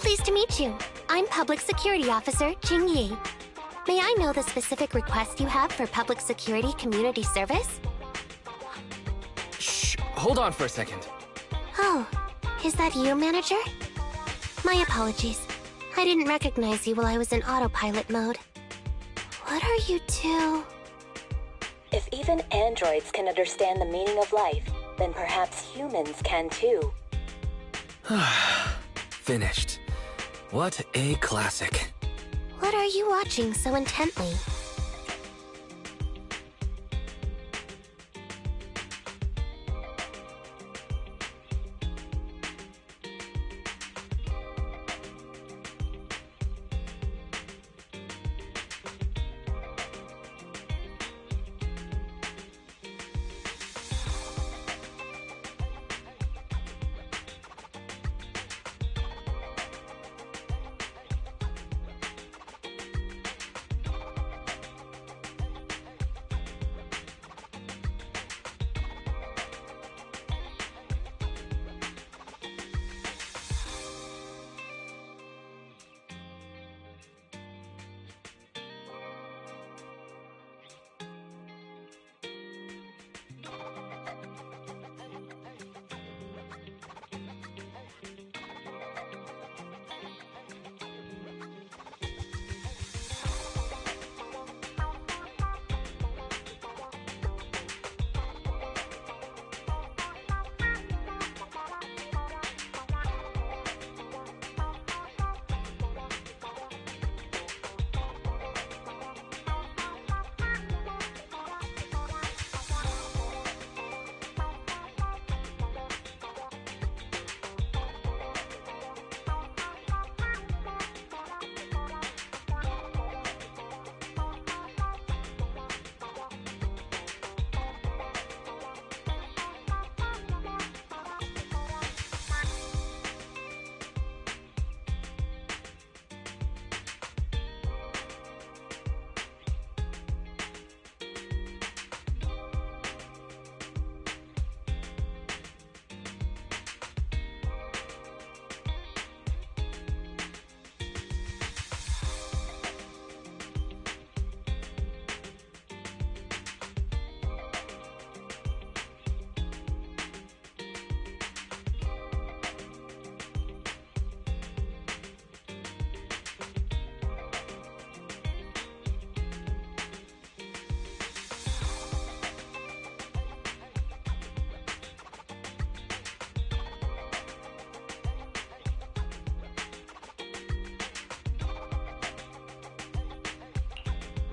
Pleased to meet you. I'm Public Security Officer Jing Yi. May I know the specific request you have for Public Security Community Service? Shh, hold on for a second. Oh, is that you, Manager? My apologies. I didn't recognize you while I was in autopilot mode. What are you two? If even androids can understand the meaning of life, then perhaps humans can too. Finished. What a classic. What are you watching so intently?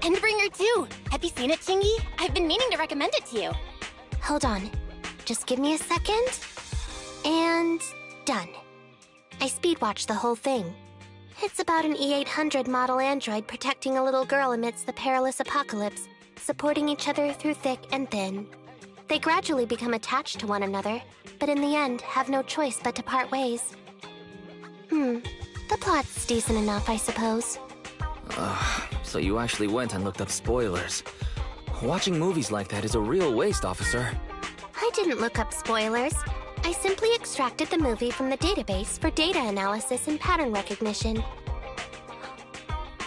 Endbringer 2! Have you seen it, Chingy? I've been meaning to recommend it to you. Hold on. Just give me a second. And done. I speed-watched the whole thing. It's about an E-800 model android protecting a little girl amidst the perilous apocalypse, supporting each other through thick and thin. They gradually become attached to one another, but in the end have no choice but to part ways. The plot's decent enough, I suppose. So you actually went and looked up spoilers. Watching movies like that is a real waste, officer. I didn't look up spoilers. I simply extracted the movie from the database for data analysis and pattern recognition.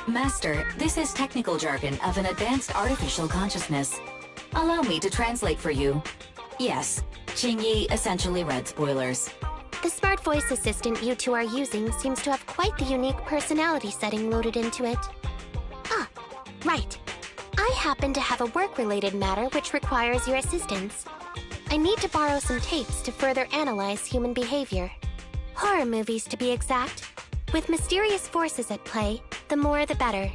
Master, this is technical jargon of an advanced artificial consciousness. Allow me to translate for you. Yes, Qingyi essentially read spoilers. The smart voice assistant you two are using seems to have quite the unique personality setting loaded into it. Ah, right. I happen to have a work-related matter which requires your assistance. I need to borrow some tapes to further analyze human behavior. Horror movies, to be exact. With mysterious forces at play, the more the better.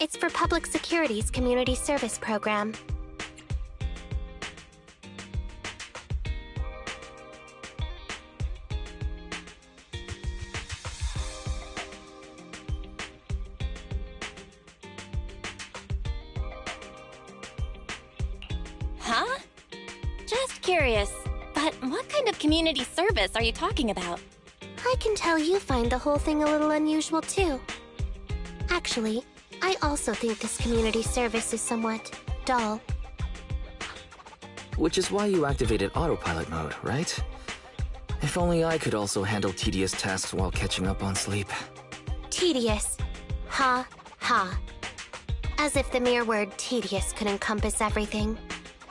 It's for Public Security's Community Service Program. Huh? Just curious, but what kind of community service are you talking about? I can tell you find the whole thing a little unusual, too. Actually, I also think this community service is somewhat dull. Which is why you activated autopilot mode, right? If only I could also handle tedious tasks while catching up on sleep. Tedious. Ha, ha. As if the mere word tedious could encompass everything.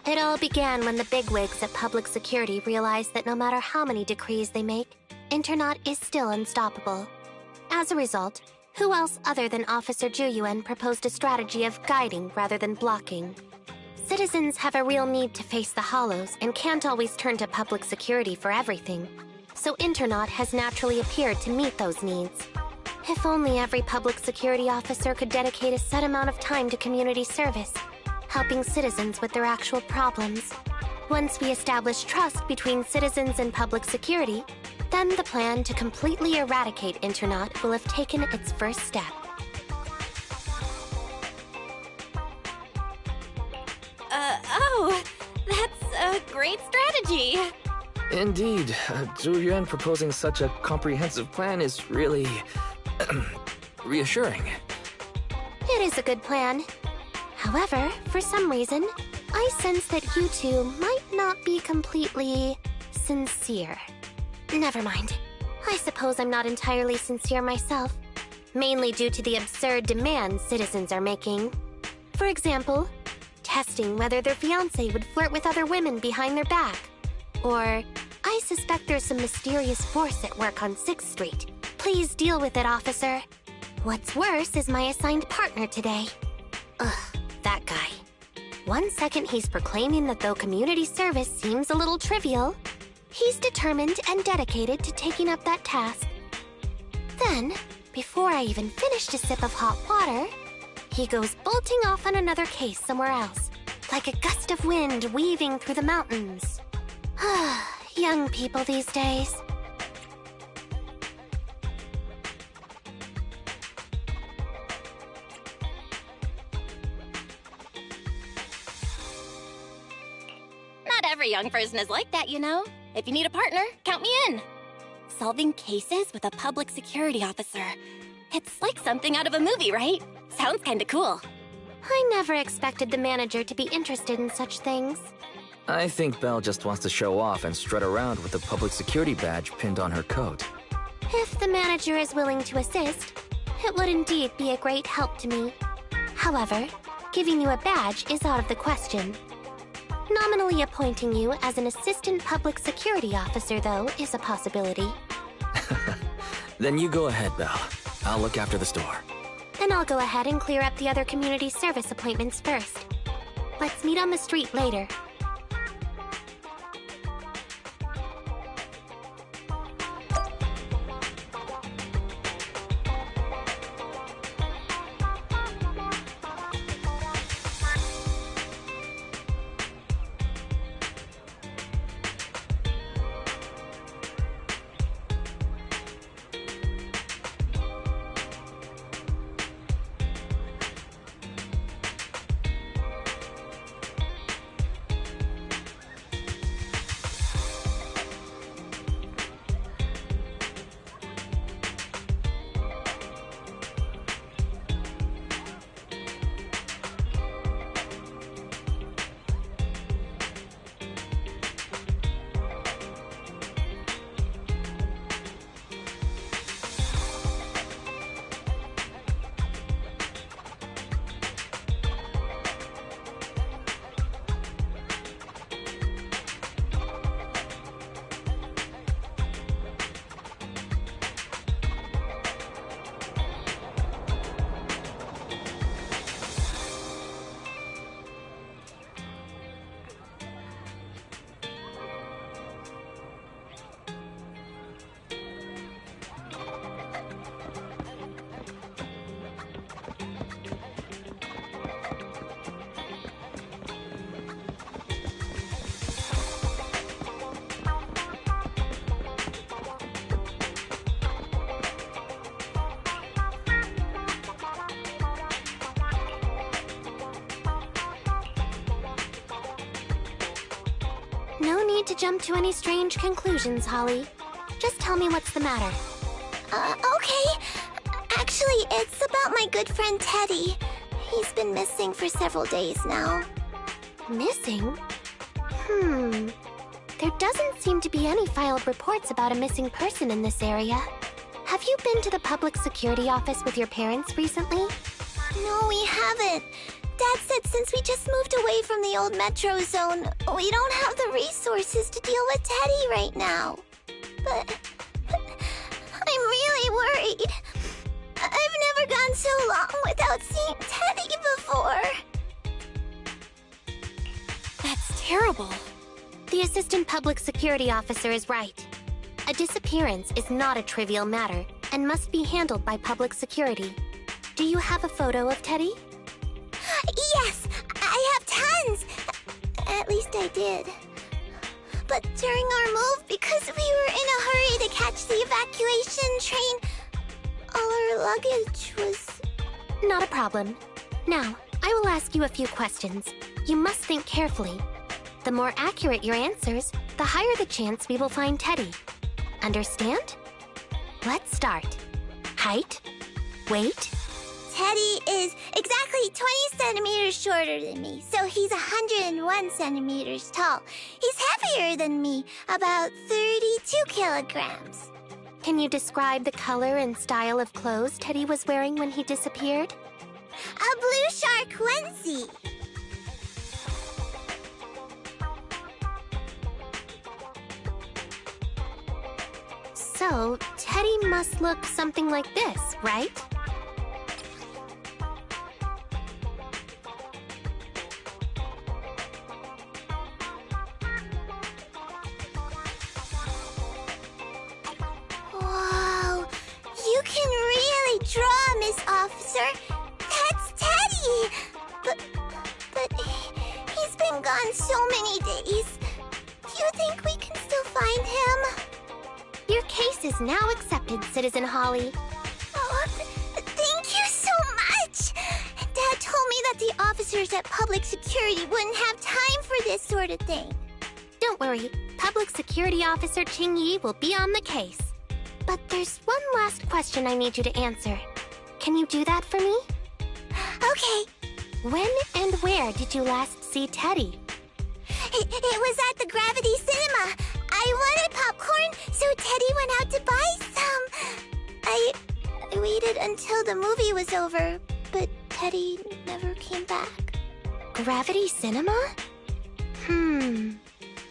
It all began when the bigwigs at public security realized that no matter how many decrees they make, Internaut is still unstoppable. As a result, who else other than Officer Juyuan proposed a strategy of guiding rather than blocking? Citizens have a real need to face the Hollows and can't always turn to public security for everything. So Internaut has naturally appeared to meet those needs. If only every public security officer could dedicate a set amount of time to community service, helping citizens with their actual problems. Once we establish trust between citizens and public security, then the plan to completely eradicate Internaut will have taken its first step. Oh, that's a great strategy. Indeed, Zhu Yuan proposing such a comprehensive plan is really reassuring. It is a good plan. However, for some reason, I sense that you two might not be completely sincere. Never mind. I suppose I'm not entirely sincere myself, mainly due to the absurd demands citizens are making. For example, testing whether their fiancé would flirt with other women behind their back. Or, I suspect there's some mysterious force at work on 6th Street. Please deal with it, officer. What's worse is my assigned partner today. Ugh, that guy. One second he's proclaiming that though community service seems a little trivial, he's determined and dedicated to taking up that task. Then, before I even finished a sip of hot water, he goes bolting off on another case somewhere else, like a gust of wind weaving through the mountains. Young people these days. Not every young person is like that, you know. If you need a partner, count me in. Solving cases with a public security officer. It's like something out of a movie, right? Sounds kinda cool. I never expected the manager to be interested in such things. I think Belle just wants to show off and strut around with the public security badge pinned on her coat. If the manager is willing to assist, it would indeed be a great help to me. However, giving you a badge is out of the question. Nominally appointing you as an assistant public security officer, though, is a possibility. Then you go ahead, Belle. I'll look after the store. Then I'll go ahead and clear up the other community service appointments first. Let's meet on the street later. No need to jump to any strange conclusions, Holly. Just tell me what's the matter. Okay. Actually, it's about my good friend Teddy. He's been missing for several days now. Missing? There doesn't seem to be any filed reports about a missing person in this area. Have you been to the public security office with your parents recently? No, we haven't. Dad said since we just moved away from the old metro zone, we don't have the resources to deal with Teddy right now. But I'm really worried. I've never gone so long without seeing Teddy before. That's terrible. The assistant public security officer is right. A disappearance is not a trivial matter and must be handled by public security. Do you have a photo of Teddy? Yes, I have tons. At least I did. But during our move, because we were in a hurry to catch the evacuation train, all our luggage was... Not a problem. Now, I will ask you a few questions. You must think carefully. The more accurate your answers, the higher the chance we will find Teddy. Understand? Let's start. Height? Weight? Teddy is exactly 20 centimeters shorter than me, so he's 101 centimeters tall. He's heavier than me, about 32 kilograms. Can you describe the color and style of clothes Teddy was wearing when he disappeared? A blue shark onesie. So, Teddy must look something like this, right? Whoa, you can really draw, Miss Officer. That's Teddy. But he's been gone so many days. Do you think we can still find him? Your case is now accepted, Citizen Holly. Oh, thank you so much. Dad told me that the officers at Public Security wouldn't have time for this sort of thing. Don't worry, Public Security Officer Ching Yi will be on the case. But there's one last question I need you to answer. Can you do that for me? Okay. When and where did you last see Teddy? It was at the Gravity Cinema. I wanted popcorn, so Teddy went out to buy some. I waited until the movie was over, but Teddy never came back. Gravity Cinema?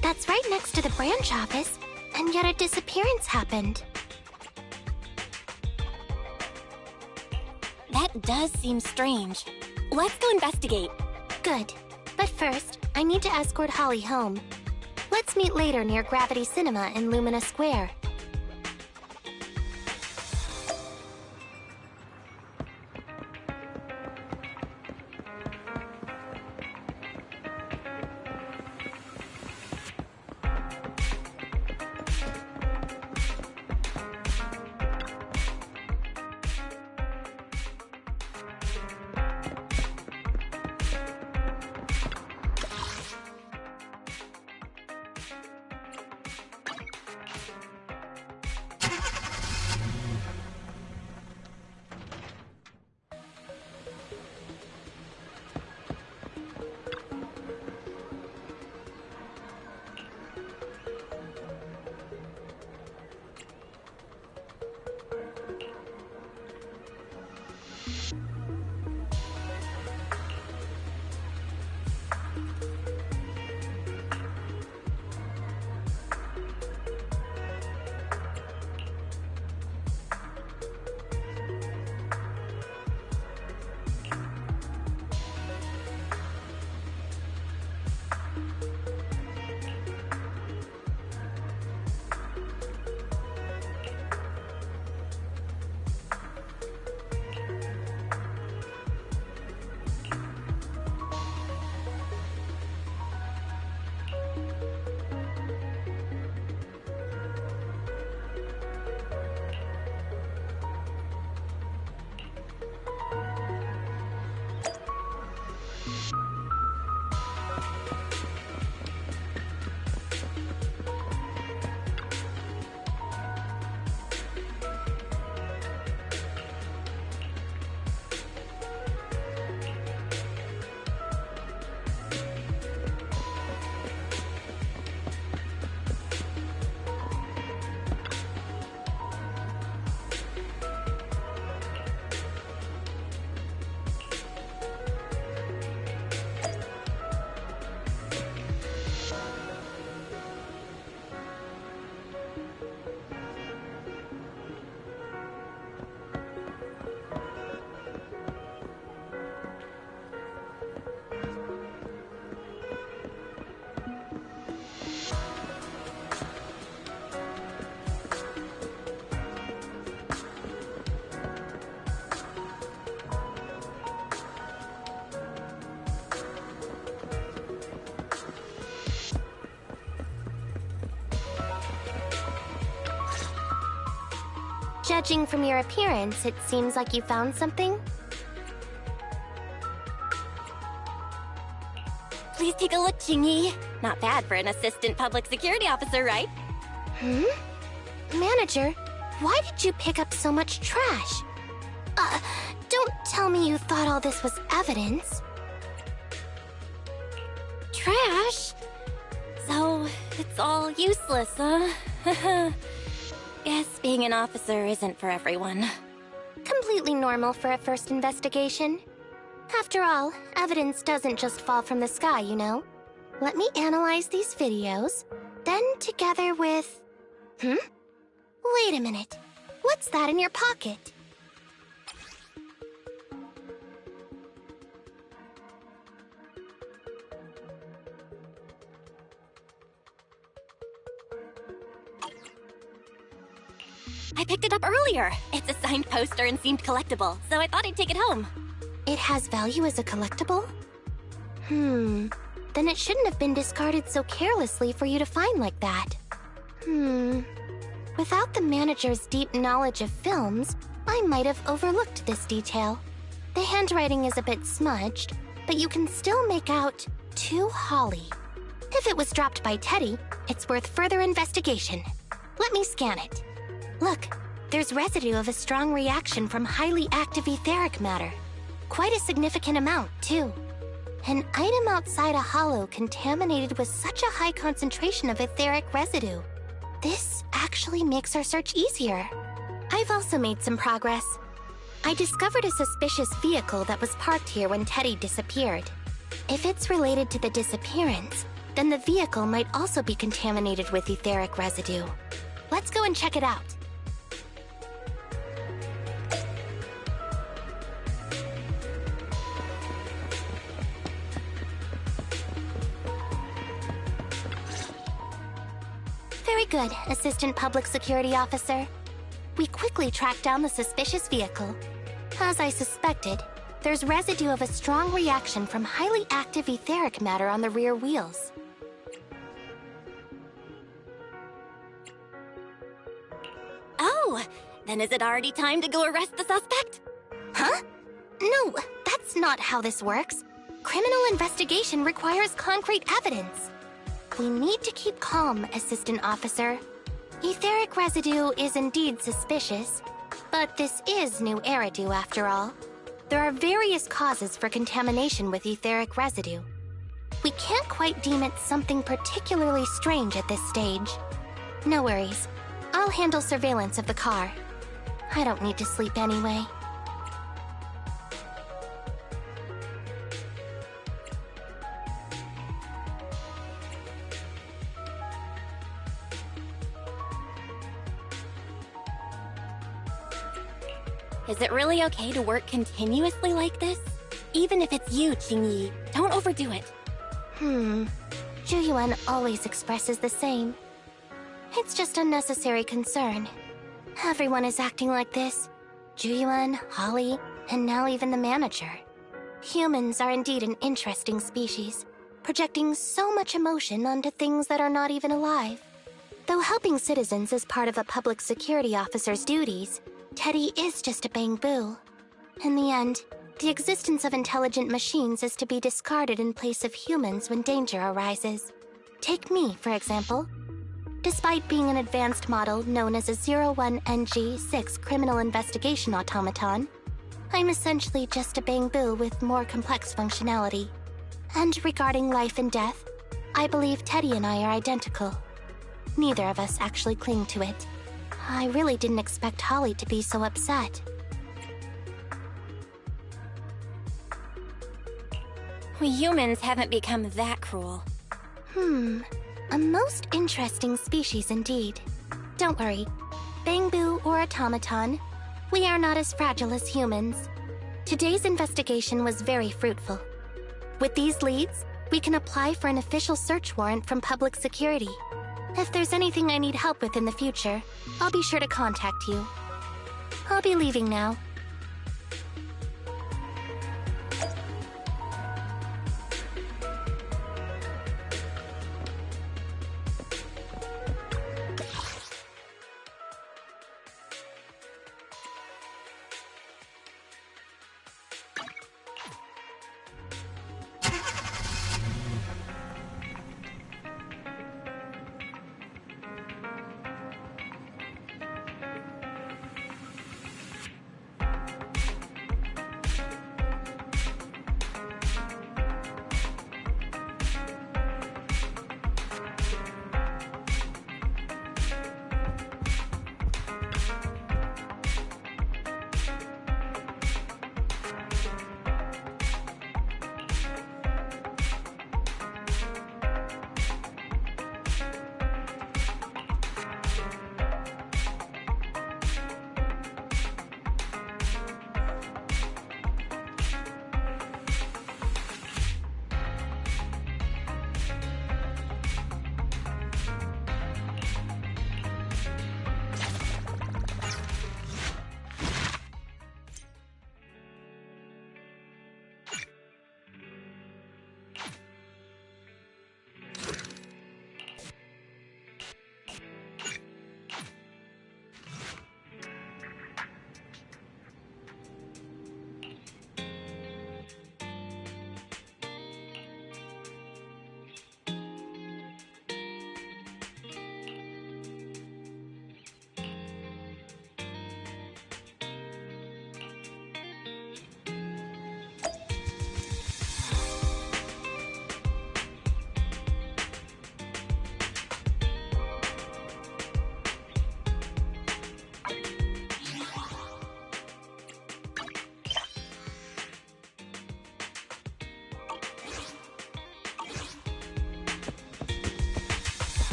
That's right next to the branch office, and yet a disappearance happened. That does seem strange. Let's go investigate. Good. But first, I need to escort Holly home. Let's meet later near Gravity Cinema in Lumina Square. Judging from your appearance, it seems like you found something. Please take a look, Chingy. Not bad for an assistant public security officer, right? Manager, why did you pick up so much trash? Don't tell me you thought all this was evidence. Trash? So, it's all useless, huh? Guess being an officer isn't for everyone. Completely normal for a first investigation. After all, evidence doesn't just fall from the sky, you know. Let me analyze these videos, then together with... Wait a minute. What's that in your pocket? I picked it up earlier. It's a signed poster and seemed collectible, so I thought I'd take it home. It has value as a collectible? Then it shouldn't have been discarded so carelessly for you to find like that. Without the manager's deep knowledge of films, I might have overlooked this detail. The handwriting is a bit smudged, but you can still make out "To Holly." If it was dropped by Teddy, it's worth further investigation. Let me scan it. Look, there's residue of a strong reaction from highly active etheric matter. Quite a significant amount, too. An item outside a hollow contaminated with such a high concentration of etheric residue. This actually makes our search easier. I've also made some progress. I discovered a suspicious vehicle that was parked here when Teddy disappeared. If it's related to the disappearance, then the vehicle might also be contaminated with etheric residue. Let's go and check it out. Very good, Assistant Public Security Officer. We quickly tracked down the suspicious vehicle. As I suspected, there's residue of a strong reaction from highly active etheric matter on the rear wheels. Oh, then is it already time to go arrest the suspect? Huh? No, that's not how this works. Criminal investigation requires concrete evidence. We need to keep calm, Assistant Officer. Etheric residue is indeed suspicious, but this is new Eridu after all. There are various causes for contamination with etheric residue. We can't quite deem it something particularly strange at this stage. No worries. I'll handle surveillance of the car. I don't need to sleep anyway. Is it really okay to work continuously like this? Even if it's you, Qingyi, don't overdo it. Zhuyuan always expresses the same. It's just unnecessary concern. Everyone is acting like this. Zhuyuan, Holly, and now even the manager. Humans are indeed an interesting species, projecting so much emotion onto things that are not even alive. Though helping citizens is part of a public security officer's duties, Teddy is just a bang-boo. In the end, the existence of intelligent machines is to be discarded in place of humans when danger arises. Take me, for example. Despite being an advanced model known as a 01NG6 criminal investigation automaton, I'm essentially just a bang-boo with more complex functionality. And regarding life and death, I believe Teddy and I are identical. Neither of us actually cling to it. I really didn't expect Holly to be so upset. We humans haven't become that cruel. A most interesting species indeed. Don't worry. Bang-boo or automaton, we are not as fragile as humans. Today's investigation was very fruitful. With these leads, we can apply for an official search warrant from public security. If there's anything I need help with in the future, I'll be sure to contact you. I'll be leaving now.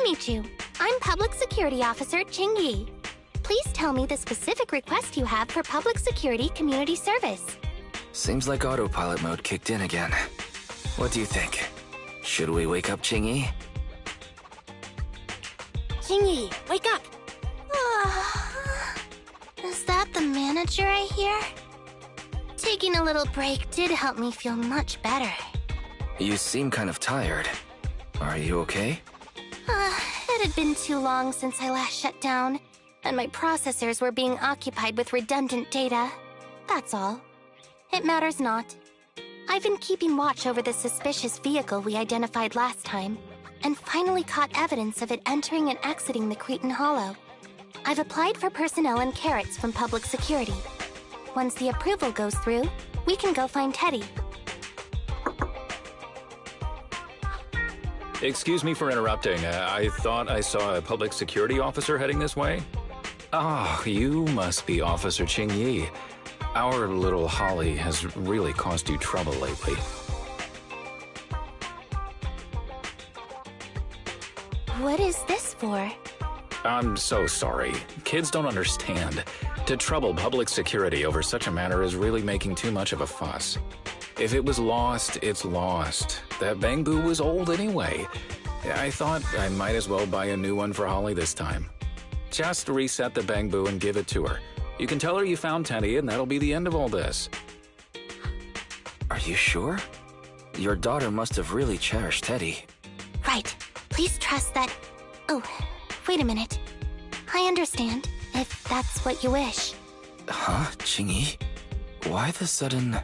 meet you. I'm Public Security Officer Ching-Yi. Please tell me the specific request you have for public security community service. Seems like autopilot mode kicked in again. What do you think? Should we wake up Ching-Yi? Ching-Yi, wake up! Is that the manager I hear? Taking a little break did help me feel much better. You seem kind of tired. Are you okay? It had been too long since I last shut down, and my processors were being occupied with redundant data. That's all. It matters not. I've been keeping watch over the suspicious vehicle we identified last time, and finally caught evidence of it entering and exiting the Cretan Hollow. I've applied for personnel and carrots from public security. Once the approval goes through, we can go find Teddy. Excuse me for interrupting. I thought I saw a public security officer heading this way. Ah, you must be Officer Ching-Yi. Our little Holly has really caused you trouble lately. What is this for? I'm so sorry. Kids don't understand. To trouble public security over such a matter is really making too much of a fuss. If it was lost, it's lost. That Bangbu was old anyway. I thought I might as well buy a new one for Holly this time. Just reset the Bangbu and give it to her. You can tell her you found Teddy, and that'll be the end of all this. Are you sure? Your daughter must have really cherished Teddy. Right. Please trust that... Oh, wait a minute. I understand, if that's what you wish. Huh, Ching-Yi? Why the sudden...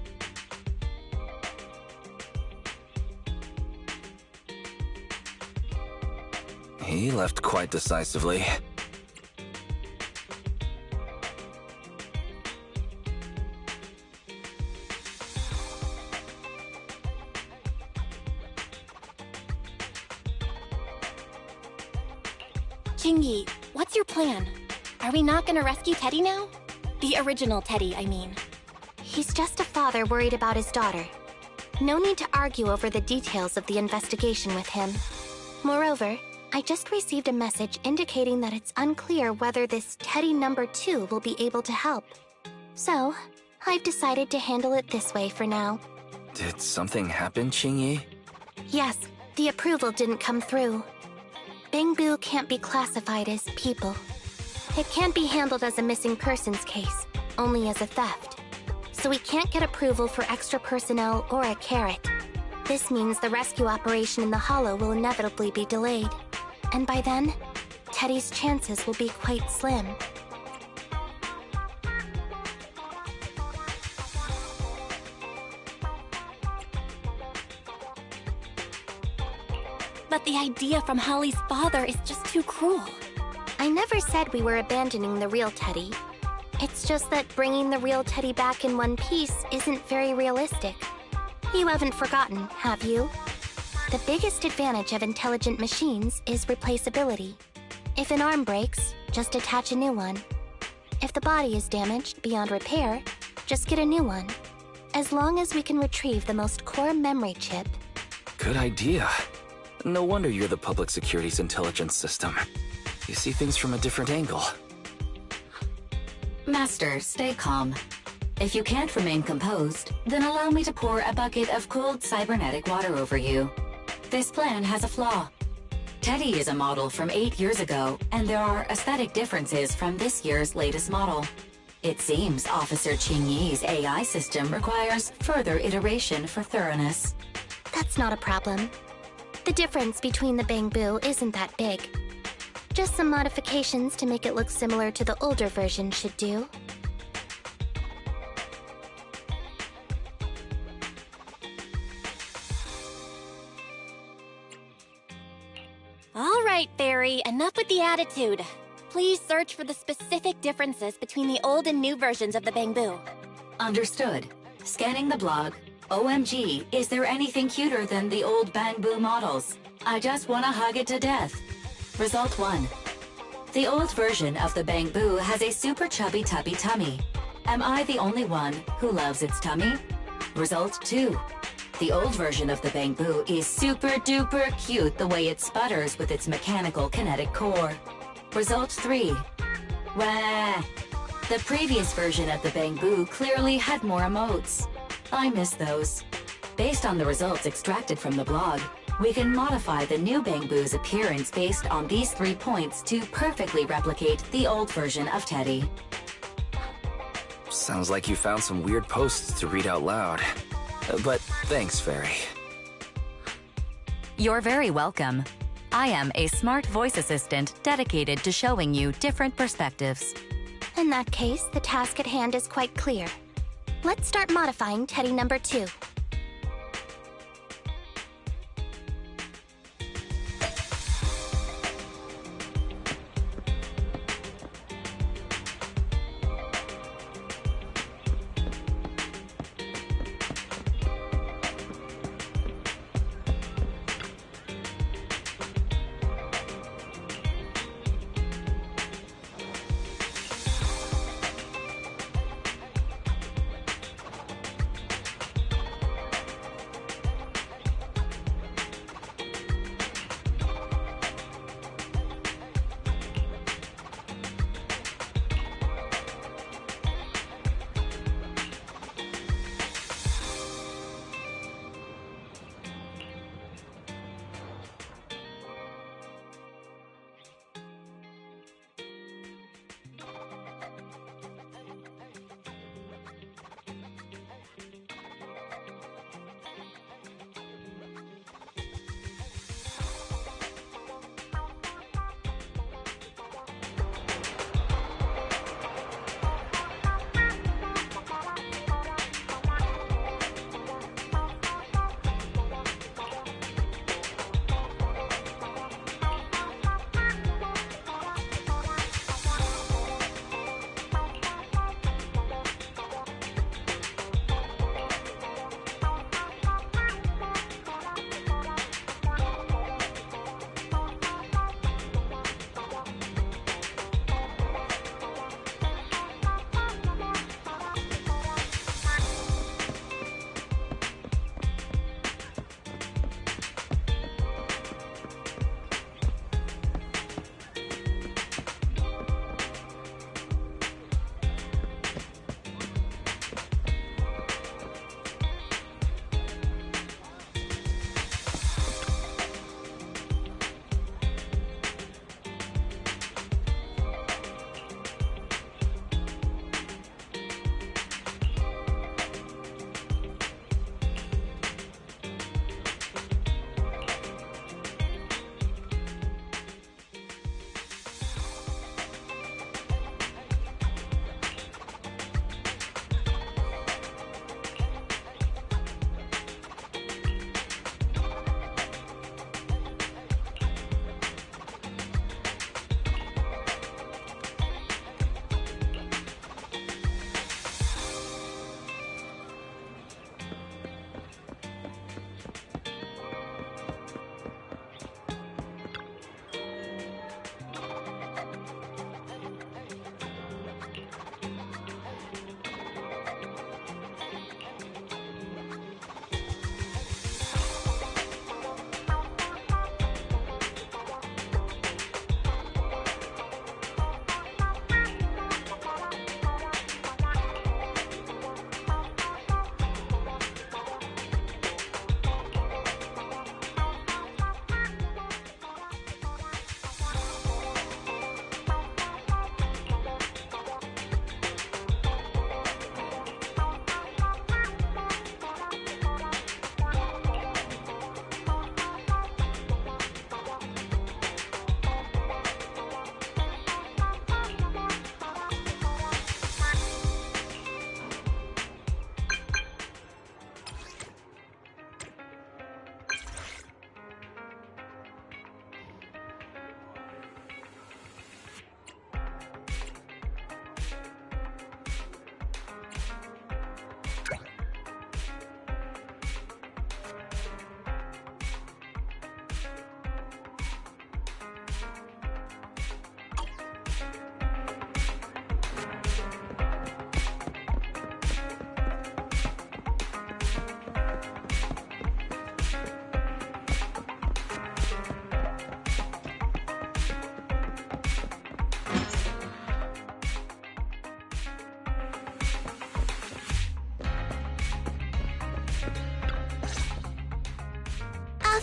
He left quite decisively. Ching-Yi, what's your plan? Are we not gonna rescue Teddy now? The original Teddy, I mean. He's just a father worried about his daughter. No need to argue over the details of the investigation with him. Moreover, I just received a message indicating that it's unclear whether this Teddy number 2 will be able to help. So, I've decided to handle it this way for now. Did something happen, Ching-Yi? Yes, the approval didn't come through. Bangbu can't be classified as people. It can't be handled as a missing persons case, only as a theft. So we can't get approval for extra personnel or a carrot. This means the rescue operation in the Hollow will inevitably be delayed. And by then, Teddy's chances will be quite slim. But the idea from Holly's father is just too cruel. I never said we were abandoning the real Teddy. It's just that bringing the real Teddy back in one piece isn't very realistic. You haven't forgotten, have you? The biggest advantage of intelligent machines is replaceability. If an arm breaks, just attach a new one. If the body is damaged beyond repair, just get a new one. As long as we can retrieve the most core memory chip. Good idea. No wonder you're the public security's intelligence system. You see things from a different angle. Master, stay calm. If you can't remain composed, then allow me to pour a bucket of cooled cybernetic water over you. This plan has a flaw. Teddy is a model from 8 years ago, and there are aesthetic differences from this year's latest model. It seems Officer Ching-Yi's AI system requires further iteration for thoroughness. That's not a problem. The difference between the Bangbu isn't that big. Just some modifications to make it look similar to the older version should do. All right, Fairy, enough with the attitude. Please search for the specific differences between the old and new versions of the Bangbu. Understood. Scanning the blog. OMG, is there anything cuter than the old Bangbu models? I just want to hug it to death. Result 1. The old version of the Bangbu has a super chubby tummy. Am I the only one who loves its tummy? Result 2. The old version of the Bangbu is super duper cute the way it sputters with its mechanical kinetic core. Result 3. Wah! The previous version of the Bangbu clearly had more emotes. I miss those. Based on the results extracted from the blog, we can modify the new Bangbu's appearance based on these 3 points to perfectly replicate the old version of Teddy. Sounds like you found some weird posts to read out loud. But thanks, Fairy. You're very welcome. I am a smart voice assistant dedicated to showing you different perspectives. In that case, the task at hand is quite clear. Let's start modifying Teddy number 2.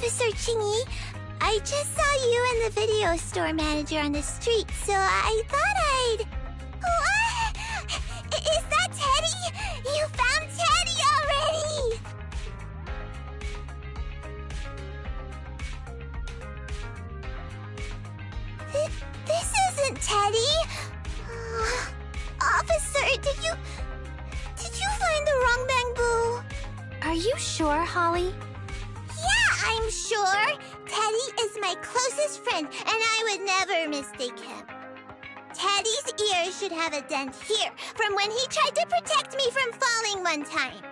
Officer Chingy, I just saw you and the video store manager on the street, so I thought I'd... What? Is that Teddy? You found Teddy already! This isn't Teddy. Officer, did you find the wrong bamboo? Are you sure, Holly? Yeah, I'm sure. Teddy is my closest friend, and I would never mistake him. Teddy's ear should have a dent here from when he tried to protect me from falling one time.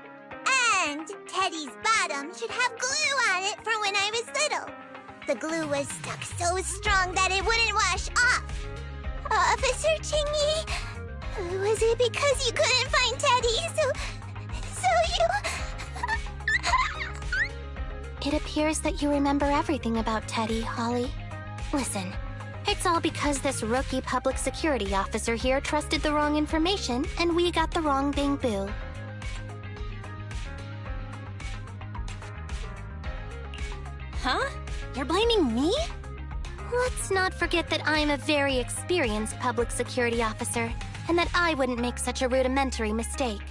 And Teddy's bottom should have glue on it from when I was little. The glue was stuck so strong that it wouldn't wash off. Officer Chingy, was it because you couldn't find Teddy, so you... It appears that you remember everything about Teddy, Holly. Listen, it's all because this rookie public security officer here trusted the wrong information, and we got the wrong bamboo. Huh? You're blaming me? Let's not forget that I'm a very experienced public security officer, and that I wouldn't make such a rudimentary mistake.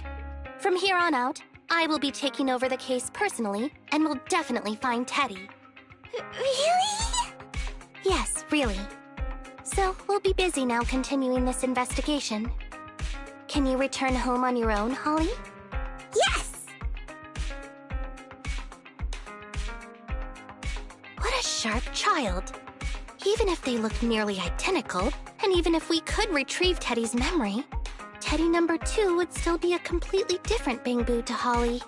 From here on out, I will be taking over the case personally, and will definitely find Teddy. Really? Yes, really. So, we'll be busy now continuing this investigation. Can you return home on your own, Holly? Yes! What a sharp child. Even if they look nearly identical, and even if we could retrieve Teddy's memory, Teddy number 2 would still be a completely different bamboo to Holly.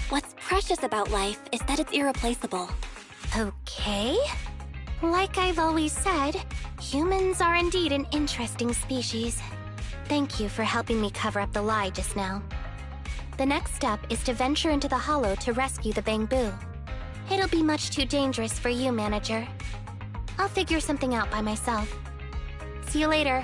What's precious about life is that it's irreplaceable. Okay. Like I've always said, humans are indeed an interesting species. Thank you for helping me cover up the lie just now. The next step is to venture into the hollow to rescue the bamboo. It'll be much too dangerous for you, Manager. I'll figure something out by myself. See you later.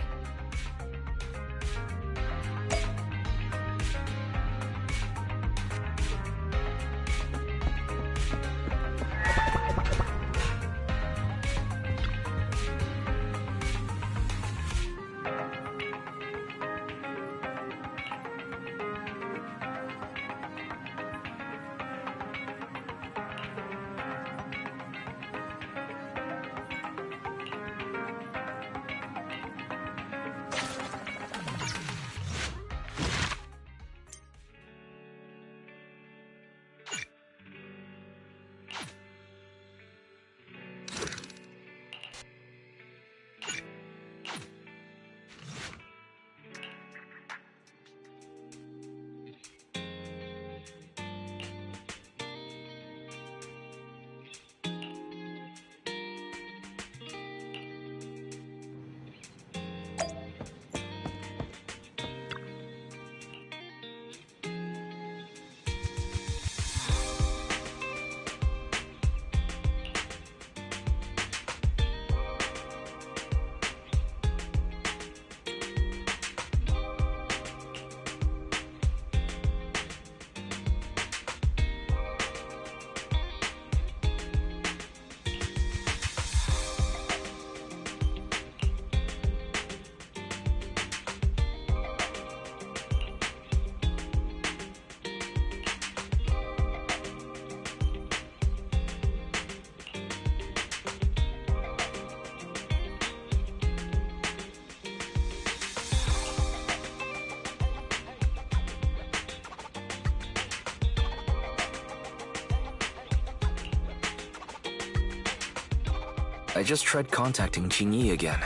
I just tried contacting Chingy again,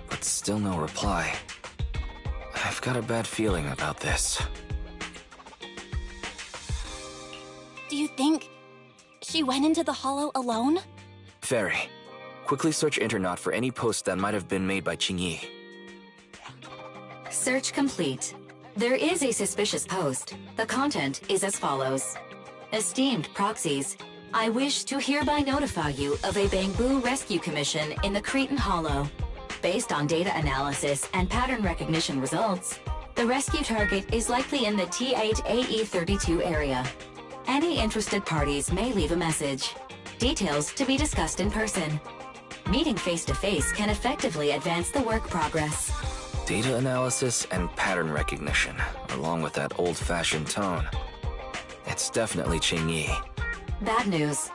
but still no reply. I've got a bad feeling about this. Do you think she went into the hollow alone? Very. Quickly search Internet for any post that might have been made by Chingy. Search complete. There is a suspicious post. The content is as follows. Esteemed proxies, I wish to hereby notify you of a bamboo rescue commission in the Cretan Hollow. Based on data analysis and pattern recognition results, The rescue target is likely in the T8AE32 area. Any interested parties may leave a message. Details to be discussed in person. Meeting face-to-face can effectively advance the work progress. Data analysis and pattern recognition, along with that old-fashioned tone. It's definitely Qingyi. Bad news.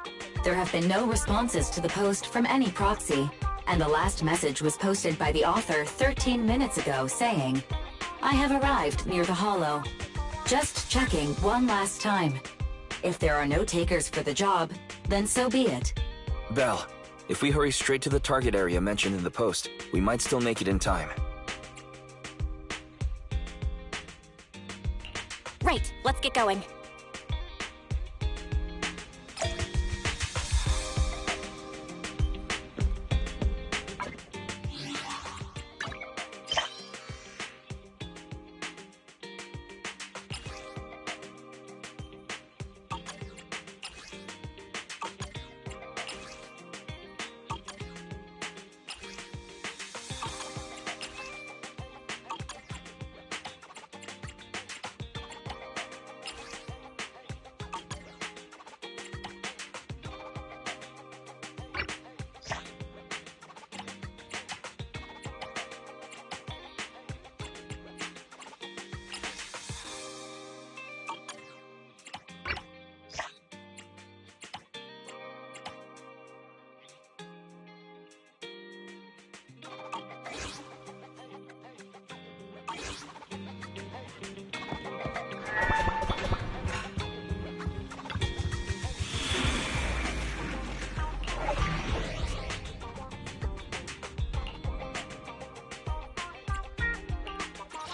There have been no responses to the post from any proxy, and the last message was posted by the author 13 minutes ago saying, "I have arrived near the Hollow. Just checking one last time. If there are no takers for the job, then so be it." Belle, if we hurry straight to the target area mentioned in the post, we might still make it in time. Right, let's get going.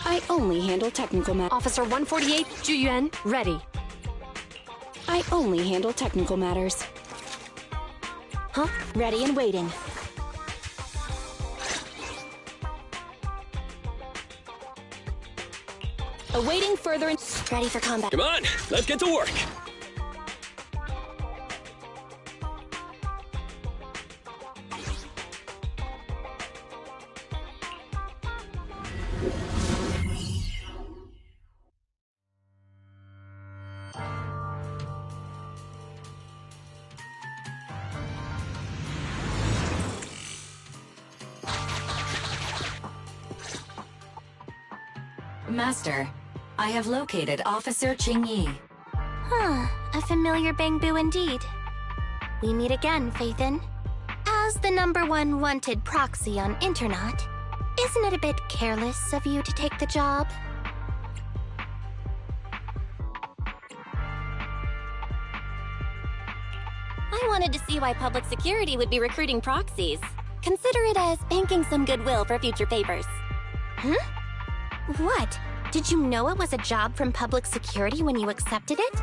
I only handle technical matters. Officer 148, Juyuan, ready. I only handle technical matters. Huh? Ready and waiting. Awaiting further ready for combat. Come on, let's get to work. Master, I have located Officer Qingyi. Huh, a familiar Bangbu indeed. We meet again, Faithin. As the #1 wanted proxy on Internet, isn't it a bit careless of you to take the job? I wanted to see why public security would be recruiting proxies. Consider it as banking some goodwill for future favors. Huh? What? Did you know it was a job from public security when you accepted it?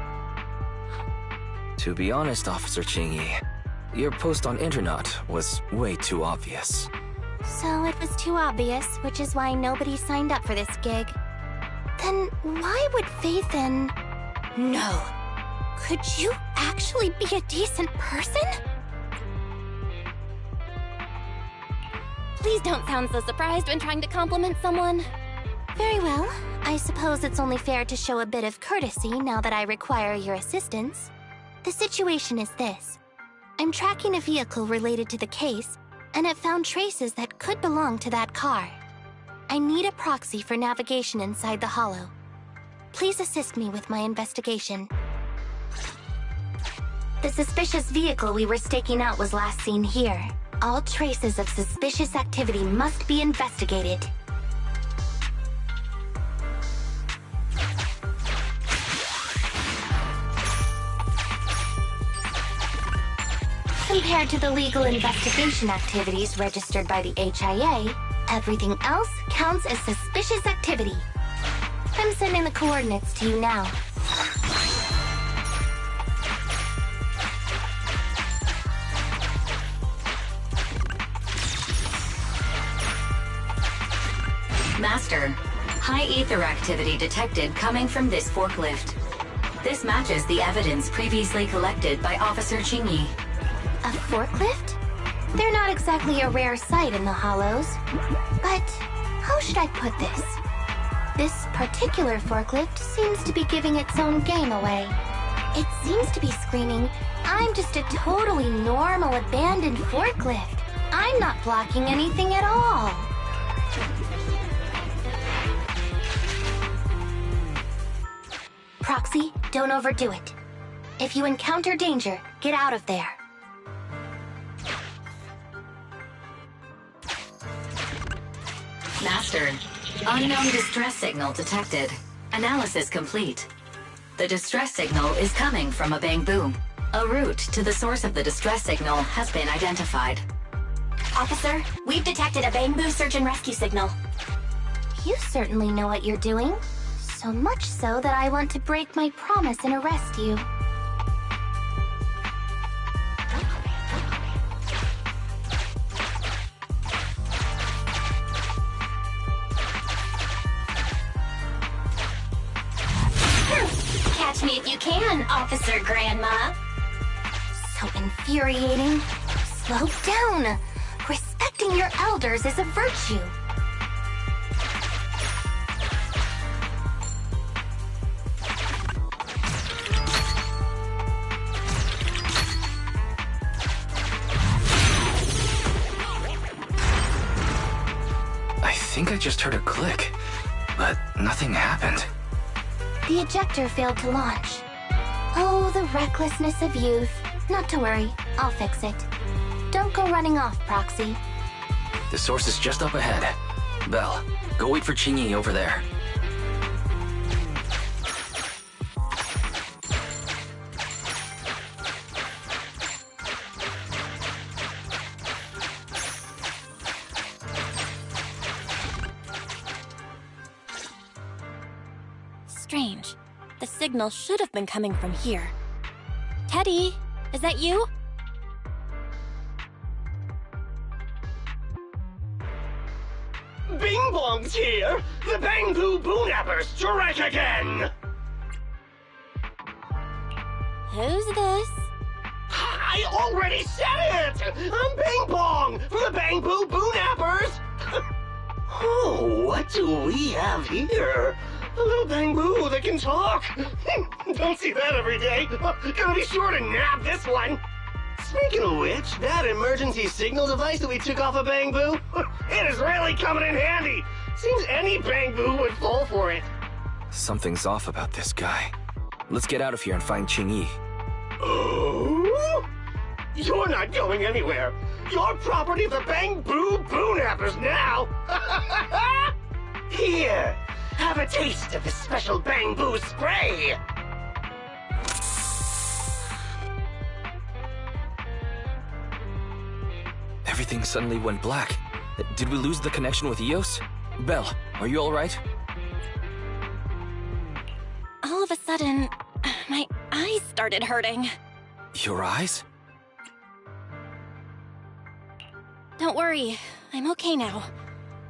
To be honest, Officer Qingyi, your post on Internet was way too obvious. So it was too obvious, which is why nobody signed up for this gig. Then why would Faithin... No. Could you actually be a decent person? Please don't sound so surprised when trying to compliment someone. Very well. I suppose it's only fair to show a bit of courtesy now that I require your assistance. The situation is this. I'm tracking a vehicle related to the case, and have found traces that could belong to that car. I need a proxy for navigation inside the Hollow. Please assist me with my investigation. The suspicious vehicle we were staking out was last seen here. All traces of suspicious activity must be investigated. Compared to the legal investigation activities registered by the HIA, everything else counts as suspicious activity. I'm sending the coordinates to you now. Master, high ether activity detected coming from this forklift. This matches the evidence previously collected by Officer Qingyi. A forklift? They're not exactly a rare sight in the Hollows. But how should I put this? This particular forklift seems to be giving its own game away. It seems to be screaming, "I'm just a totally normal abandoned forklift. I'm not blocking anything at all." Proxy, don't overdo it. If you encounter danger, get out of there. Master, unknown distress signal detected. Analysis complete. The distress signal is coming from a bamboo. A route to the source of the distress signal has been identified. Officer, we've detected a bamboo search and rescue signal. You certainly know what you're doing. So much so that I want to break my promise and arrest you. Catch me if you can, Officer Grandma. So infuriating. Slow down. Respecting your elders is a virtue. I think I just heard a click, but nothing happened. The ejector failed to launch. Oh, the recklessness of youth. Not to worry, I'll fix it. Don't go running off, Proxy. The source is just up ahead. Belle, go wait for Qingyi over there. Strange. The signal should have been coming from here. Teddy, is that you? Bing Bong's here! The Bamboo Boonappers strike again! Who's this? I already said it! I'm Bing Bong from the Bamboo Boonappers! Oh, what do we have here? A little bamboo that can talk! Don't see that every day! Gonna be sure to nab this one! Speaking of which, that emergency signal device that we took off of Bamboo, it is really coming in handy! Seems any Bamboo would fall for it. Something's off about this guy. Let's get out of here and find Qingyi. Oh? You're not going anywhere. You're property of the Bamboo Boonappers now. Here, have a taste of this special bamboo spray. Everything suddenly went black. Did we lose the connection with Eos? Belle, are you alright? All of a sudden, my eyes started hurting. Your eyes? Don't worry, I'm okay now.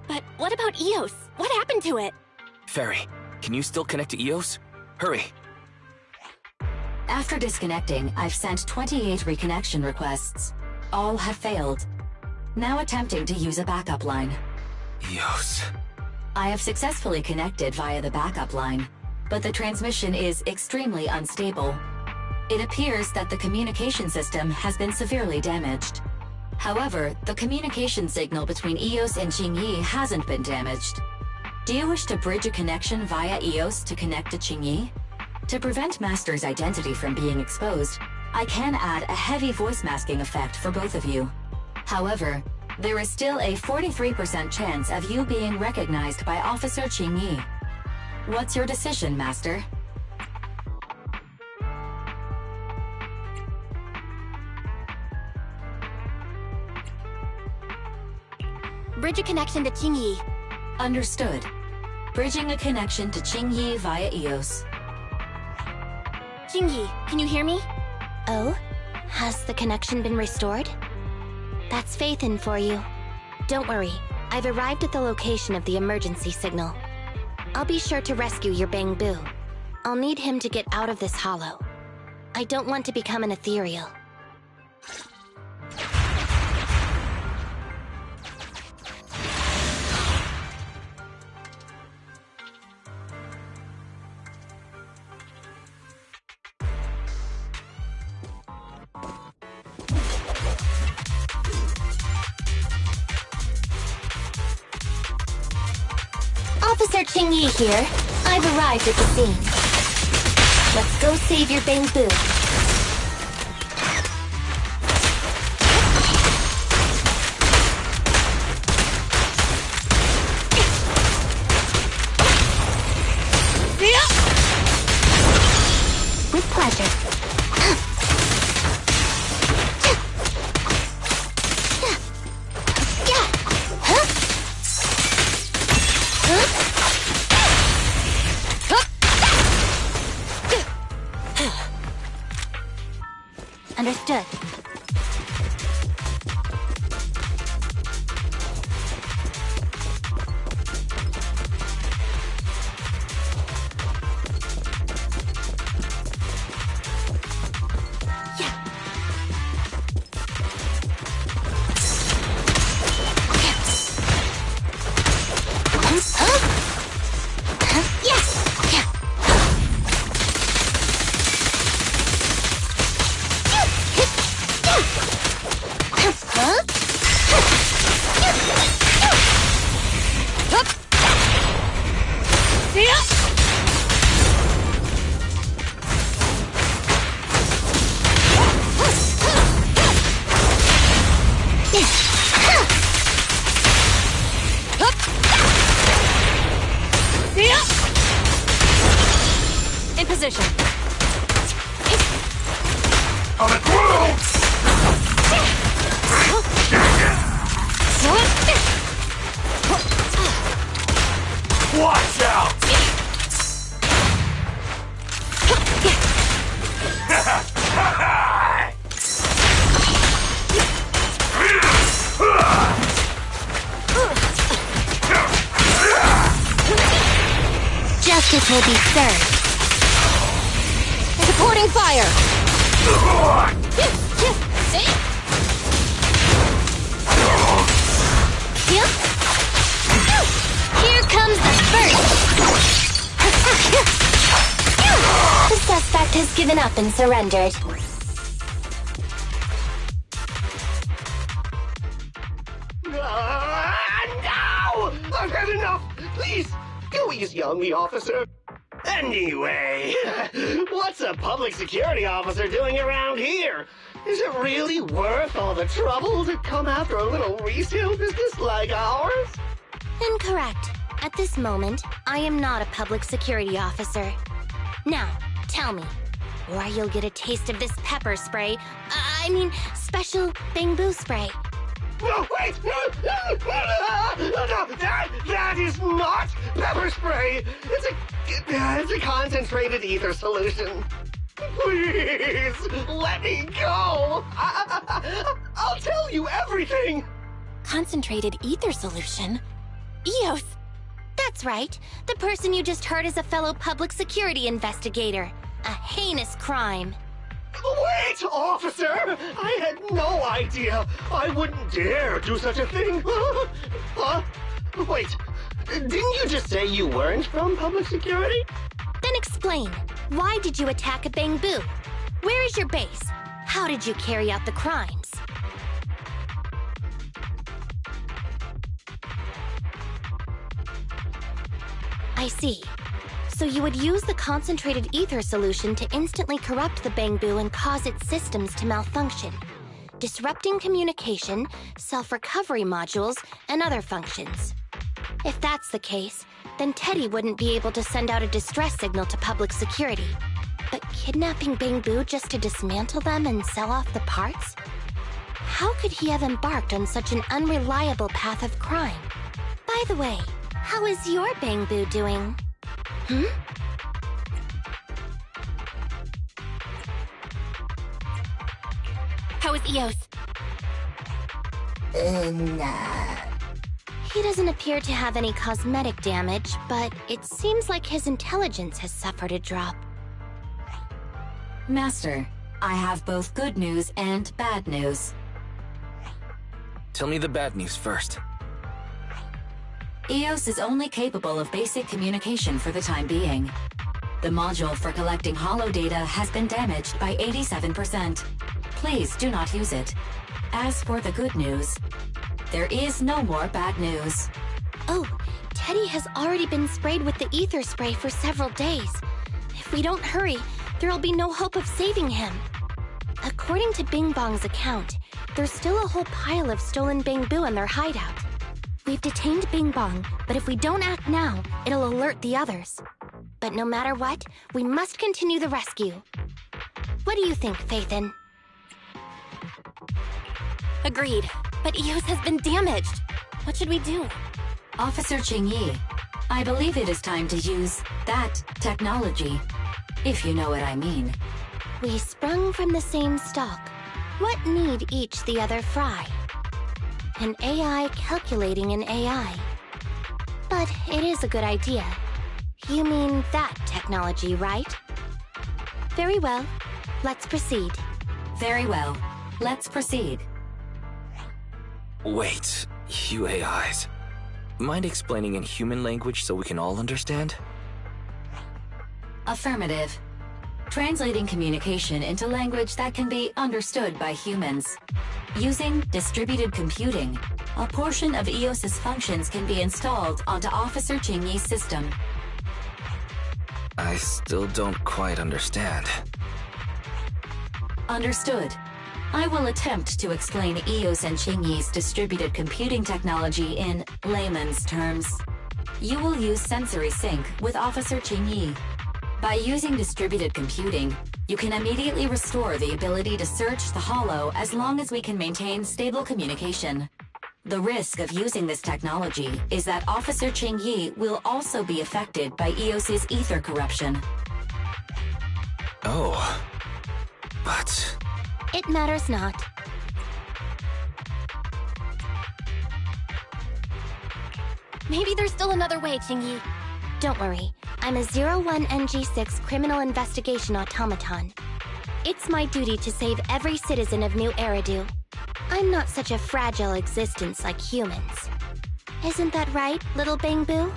But what about Eos? What happened to it? Fairy, can you still connect to Eos? Hurry! After disconnecting, I've sent 28 reconnection requests. All have failed. Now attempting to use a backup line. Eos. I have successfully connected via the backup line, but the transmission is extremely unstable. It appears that the communication system has been severely damaged. However, the communication signal between Eos and Qingyi hasn't been damaged. Do you wish to bridge a connection via Eos to connect to Qingyi? To prevent Master's identity from being exposed, I can add a heavy voice masking effect for both of you. However, there is still a 43% chance of you being recognized by Officer Qingyi. What's your decision, Master? Bridge a connection to Qingyi. Understood. Bridging a connection to Qingyi via Eos. Qingyi, can you hear me? Oh? Has the connection been restored? That's Faithin for you. Don't worry, I've arrived at the location of the emergency signal. I'll be sure to rescue your Bamboo. I'll need him to get out of this hollow. I don't want to become an ethereal. Officer Qingyi here. I've arrived at the scene. Let's go save your Bangbu. With pleasure. Understood. In position. On the ground! Watch out! Justice will be served. Supporting fire! Here comes the first! The suspect has given up and surrendered. No! I've had enough! Please, go easy on me, officer. Anyway, what's a public security officer doing around here? Is it really worth all the trouble to come after a little resale business like ours? Incorrect. At this moment, I am not a public security officer. Now, tell me, or you'll get a taste of this pepper spray. I mean, special Bangbu spray. No, wait! No, that is not pepper spray! It's a concentrated ether solution. Please, let me go! I'll tell you everything! Concentrated ether solution? Eos! That's right. The person you just heard is a fellow public security investigator. A heinous crime. Wait, officer! I had no idea! I wouldn't dare do such a thing! Huh? Wait, didn't you just say you weren't from public security? Then explain. Why did you attack a Bangbu? Where is your base? How did you carry out the crimes? I see. So you would use the concentrated ether solution to instantly corrupt the Bangbu and cause its systems to malfunction, disrupting communication, self-recovery modules, and other functions. If that's the case, then Teddy wouldn't be able to send out a distress signal to public security. But kidnapping Bangbu just to dismantle them and sell off the parts? How could he have embarked on such an unreliable path of crime? By the way, how is your Bangbu doing? How is Eos? He doesn't appear to have any cosmetic damage, but it seems like his intelligence has suffered a drop. Master, I have both good news and bad news. Tell me the bad news first. Eos is only capable of basic communication for the time being. The module for collecting holo data has been damaged by 87%. Please do not use it. As for the good news, there is no more bad news. Oh, Teddy has already been sprayed with the ether spray for several days. If we don't hurry, there'll be no hope of saving him. According to Bing Bong's account, there's still a whole pile of stolen bamboo in their hideout. We've detained Bing Bong, but if we don't act now, it'll alert the others. But no matter what, we must continue the rescue. What do you think, Faithin? Agreed, but EOS has been damaged. What should we do? Officer Qingyi, I believe it is time to use that technology, if you know what I mean. We sprung from the same stock. What need each the other fry? An AI calculating an AI. But it is a good idea. You mean that technology, right? Very well. Let's proceed. Very well. Let's proceed. Wait, you AIs. Mind explaining in human language so we can all understand? Affirmative. Translating communication into language that can be understood by humans. Using distributed computing, a portion of EOS's functions can be installed onto Officer Qingyi's system. I still don't quite understand. Understood. I will attempt to explain EOS and Qingyi's distributed computing technology in layman's terms. You will use sensory sync with Officer Qingyi. By using distributed computing, you can immediately restore the ability to search the hollow as long as we can maintain stable communication. The risk of using this technology is that Officer Qingyi will also be affected by EOS's ether corruption. Oh. But... It matters not. Maybe there's still another way, Qingyi. Don't worry. I'm a 01NG6 criminal investigation automaton. It's my duty to save every citizen of New Eridu. I'm not such a fragile existence like humans. Isn't that right, little Bamboo?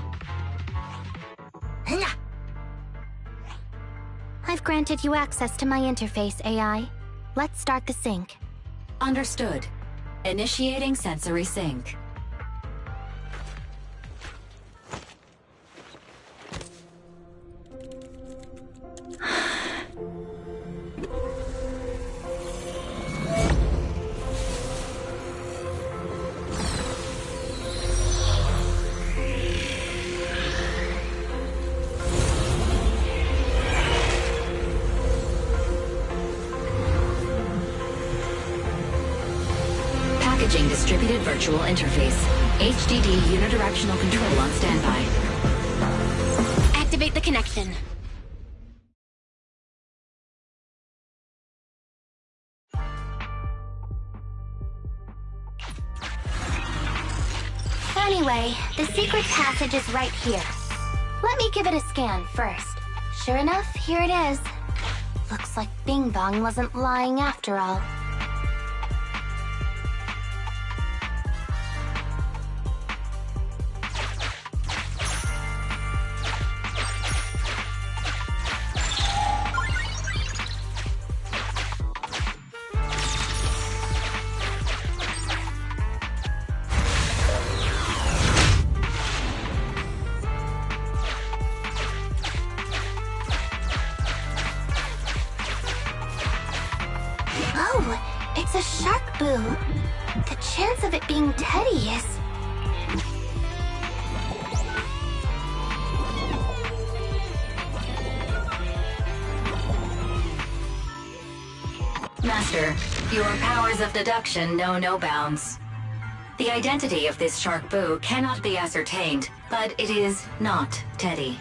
I've granted you access to my interface, AI. Let's start the sync. Understood. Initiating sensory sync. Distributed virtual interface. HDD unidirectional control on standby. Activate the connection. Anyway, the secret passage is right here. Let me give it a scan first. Sure enough, here it is. Looks like Bing Bong wasn't lying after all. Oh, it's a shark boo. The chance of it being Teddy is... Master, your powers of deduction know no bounds. The identity of this shark boo cannot be ascertained, but it is not Teddy.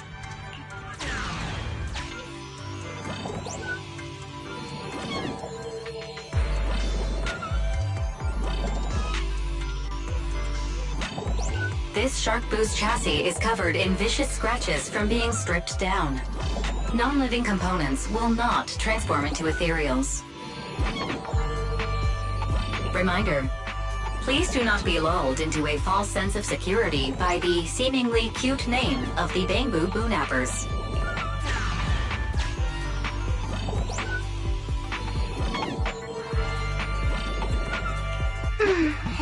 This shark boo's chassis is covered in vicious scratches from being stripped down. Non-living components will not transform into ethereals. Reminder, please do not be lulled into a false sense of security by the seemingly cute name of the Bamboo Boonappers.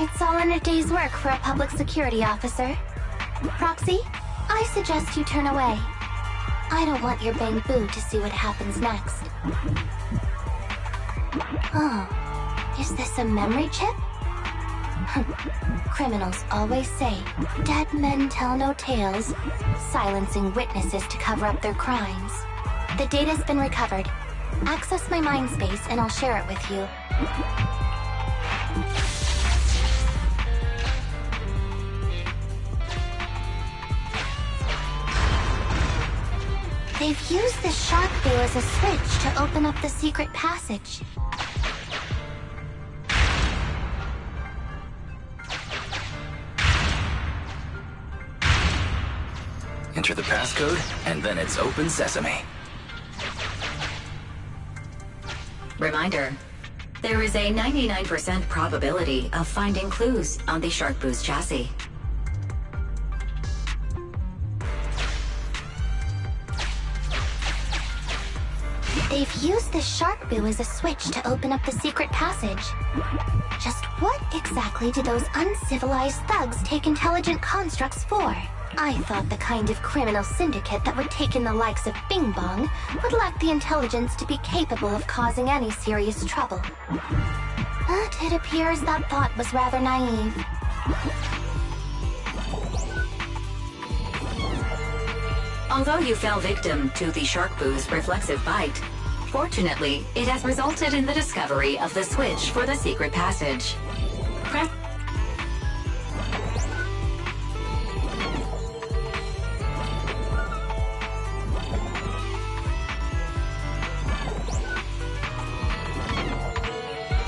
It's all in a day's work for a public security officer. Proxy, I suggest you turn away. I don't want your Bang-Boo to see what happens next. Oh, is this a memory chip? Criminals always say, dead men tell no tales, silencing witnesses to cover up their crimes. The data's been recovered. Access my mind space and I'll share it with you. They've used the shark boo as a switch to open up the secret passage. Enter the passcode, and then it's open sesame. Reminder, there is a 99% probability of finding clues on the Shark Boo's chassis. They've used the shark boo as a switch to open up the secret passage. Just what exactly do those uncivilized thugs take intelligent constructs for? I thought the kind of criminal syndicate that would take in the likes of Bing Bong would lack the intelligence to be capable of causing any serious trouble. But it appears that thought was rather naive. Although you fell victim to the Shark Boo's reflexive bite, fortunately, it has resulted in the discovery of the switch for the secret passage. Press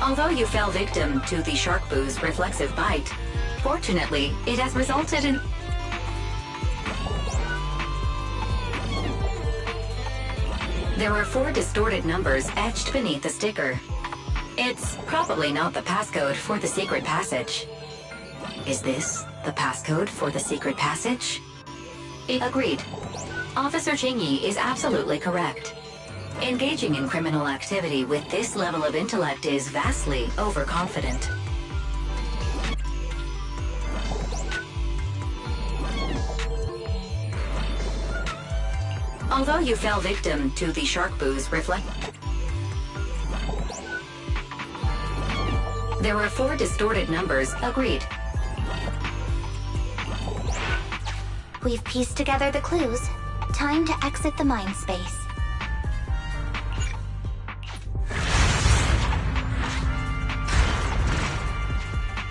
Although you fell victim to the Shark Boo's reflexive bite, fortunately, it has resulted in... There are 4 distorted numbers etched beneath the sticker. It's probably not the passcode for the secret passage. Is this the passcode for the secret passage? Agreed. Officer Qingyi is absolutely correct. Engaging in criminal activity with this level of intellect is vastly overconfident. Although you fell victim to the Shark Boo's There were 4 distorted numbers. Agreed. We've pieced together the clues. Time to exit the mind space.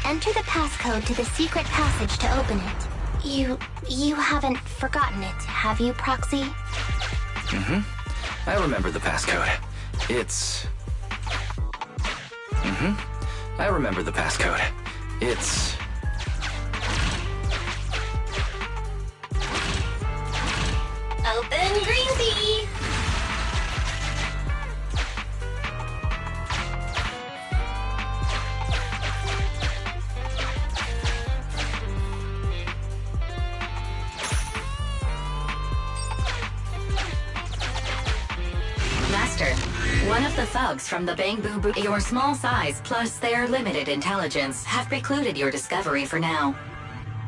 Enter the passcode to the secret passage to open it. You haven't forgotten it, have you, Proxy? I remember the passcode. It's... I remember the passcode. It's... Open green tea! One of the thugs from the Bang-Boo, your small size plus their limited intelligence have precluded your discovery for now.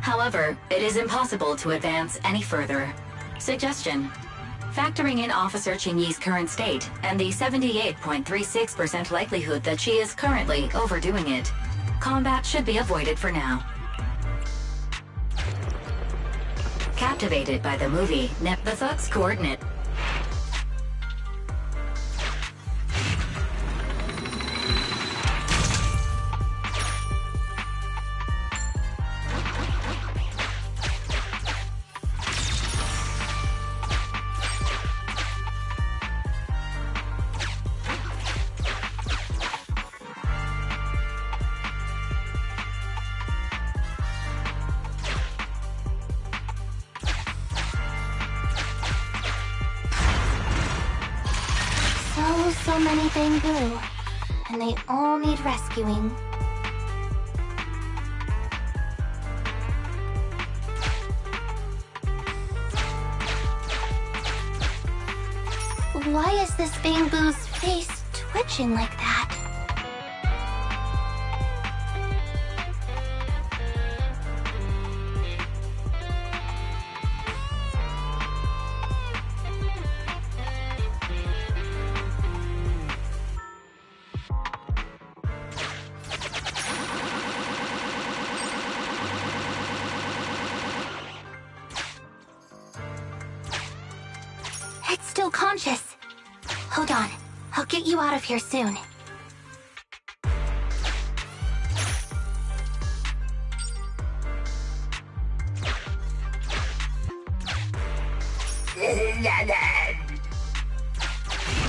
However, it is impossible to advance any further. Suggestion: factoring in Officer Qingyi's current state and the 78.36% likelihood that she is currently overdoing it, combat should be avoided for now. Captivated by the movie, the thug's coordinate. So many Bang-Boo, and they all need rescuing. Why is this Bang-Boo's face twitching like that? conscious. Hold on. I'll get you out of here soon.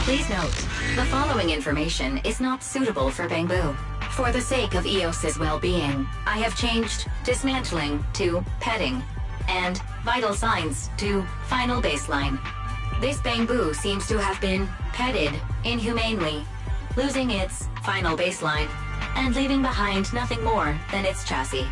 Please note, the following information is not suitable for Bangbu. For the sake of EOS's well-being, I have changed dismantling to petting, and vital signs to final baseline. This Bangbu seems to have been petted inhumanely, losing its final baseline, and leaving behind nothing more than its chassis.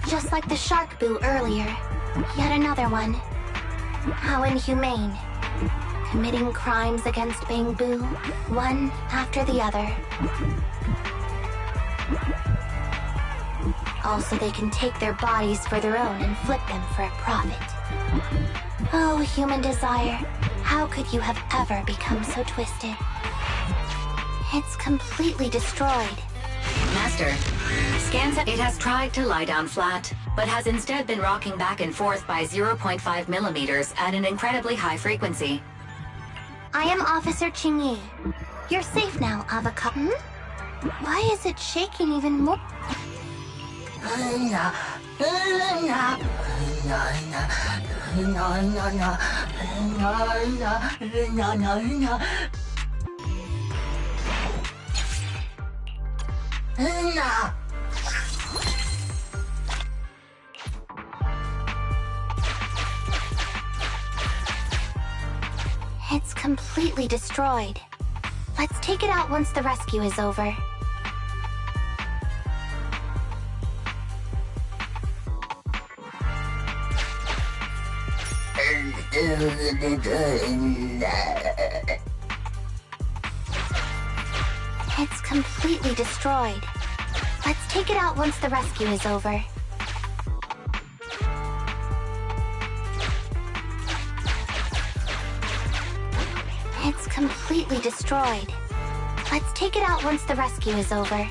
Just like the shark boo earlier. Yet another one. How inhumane. Committing crimes against Bangbu, one after the other. Also, they can take their bodies for their own and flip them for a profit. Oh, human desire, how could you have ever become so twisted? It's completely destroyed. Master, scans it has tried to lie down flat, but has instead been rocking back and forth by 0.5 millimeters at an incredibly high frequency. I am Officer Qingyi. You're safe now, Avocado. Why is it shaking even more? It's completely destroyed. Let's take it out once the rescue is over. It's completely destroyed. Let's take it out once the rescue is over. It's completely destroyed. Let's take it out once the rescue is over.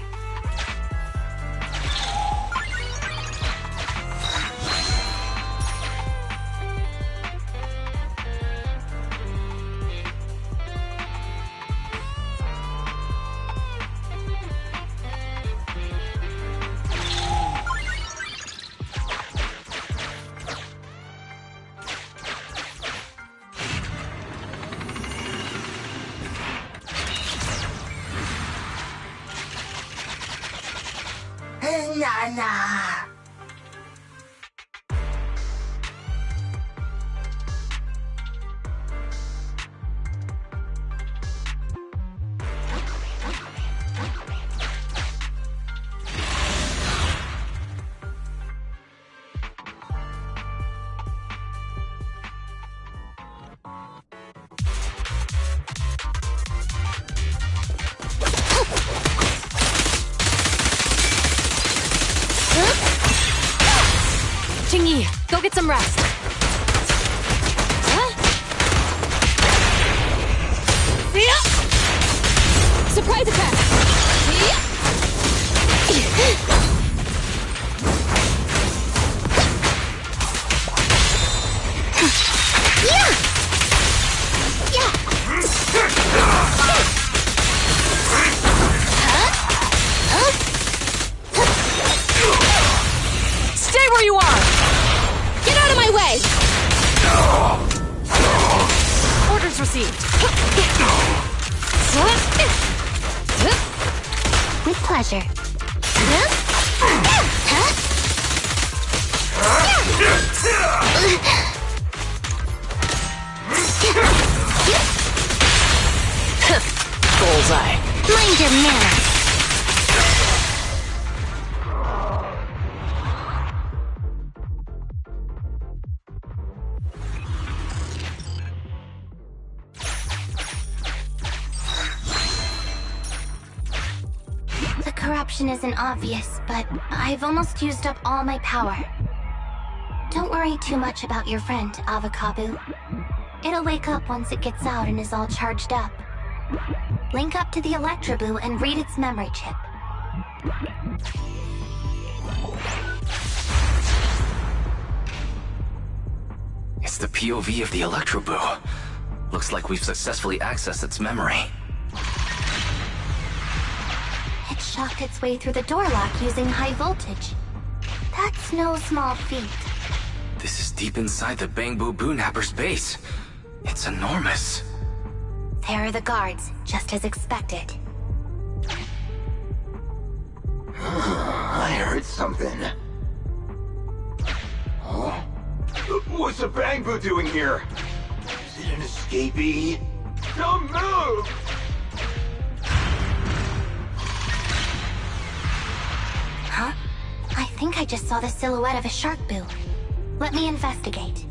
Qingyi, go get some rest. Surprise attack! Stay where you are! Get out of my way! Orders received. With pleasure. Bullseye. Mind your manners. The corruption isn't obvious, but I've almost used up all my power. Don't worry too much about your friend, Avocado. It'll wake up once it gets out and is all charged up. Link up to the Electroboo and read its memory chip. It's the POV of the Electroboo. Looks like we've successfully accessed its memory. It shocked its way through the door lock using high voltage. That's no small feat. This is deep inside the Bangbu Boonapper's base. It's enormous. There are the guards, just as expected. I heard something. Huh? What's the Bangbu doing here? Is it an escapee? Don't move! Huh? I think I just saw the silhouette of a shark boo. Let me investigate.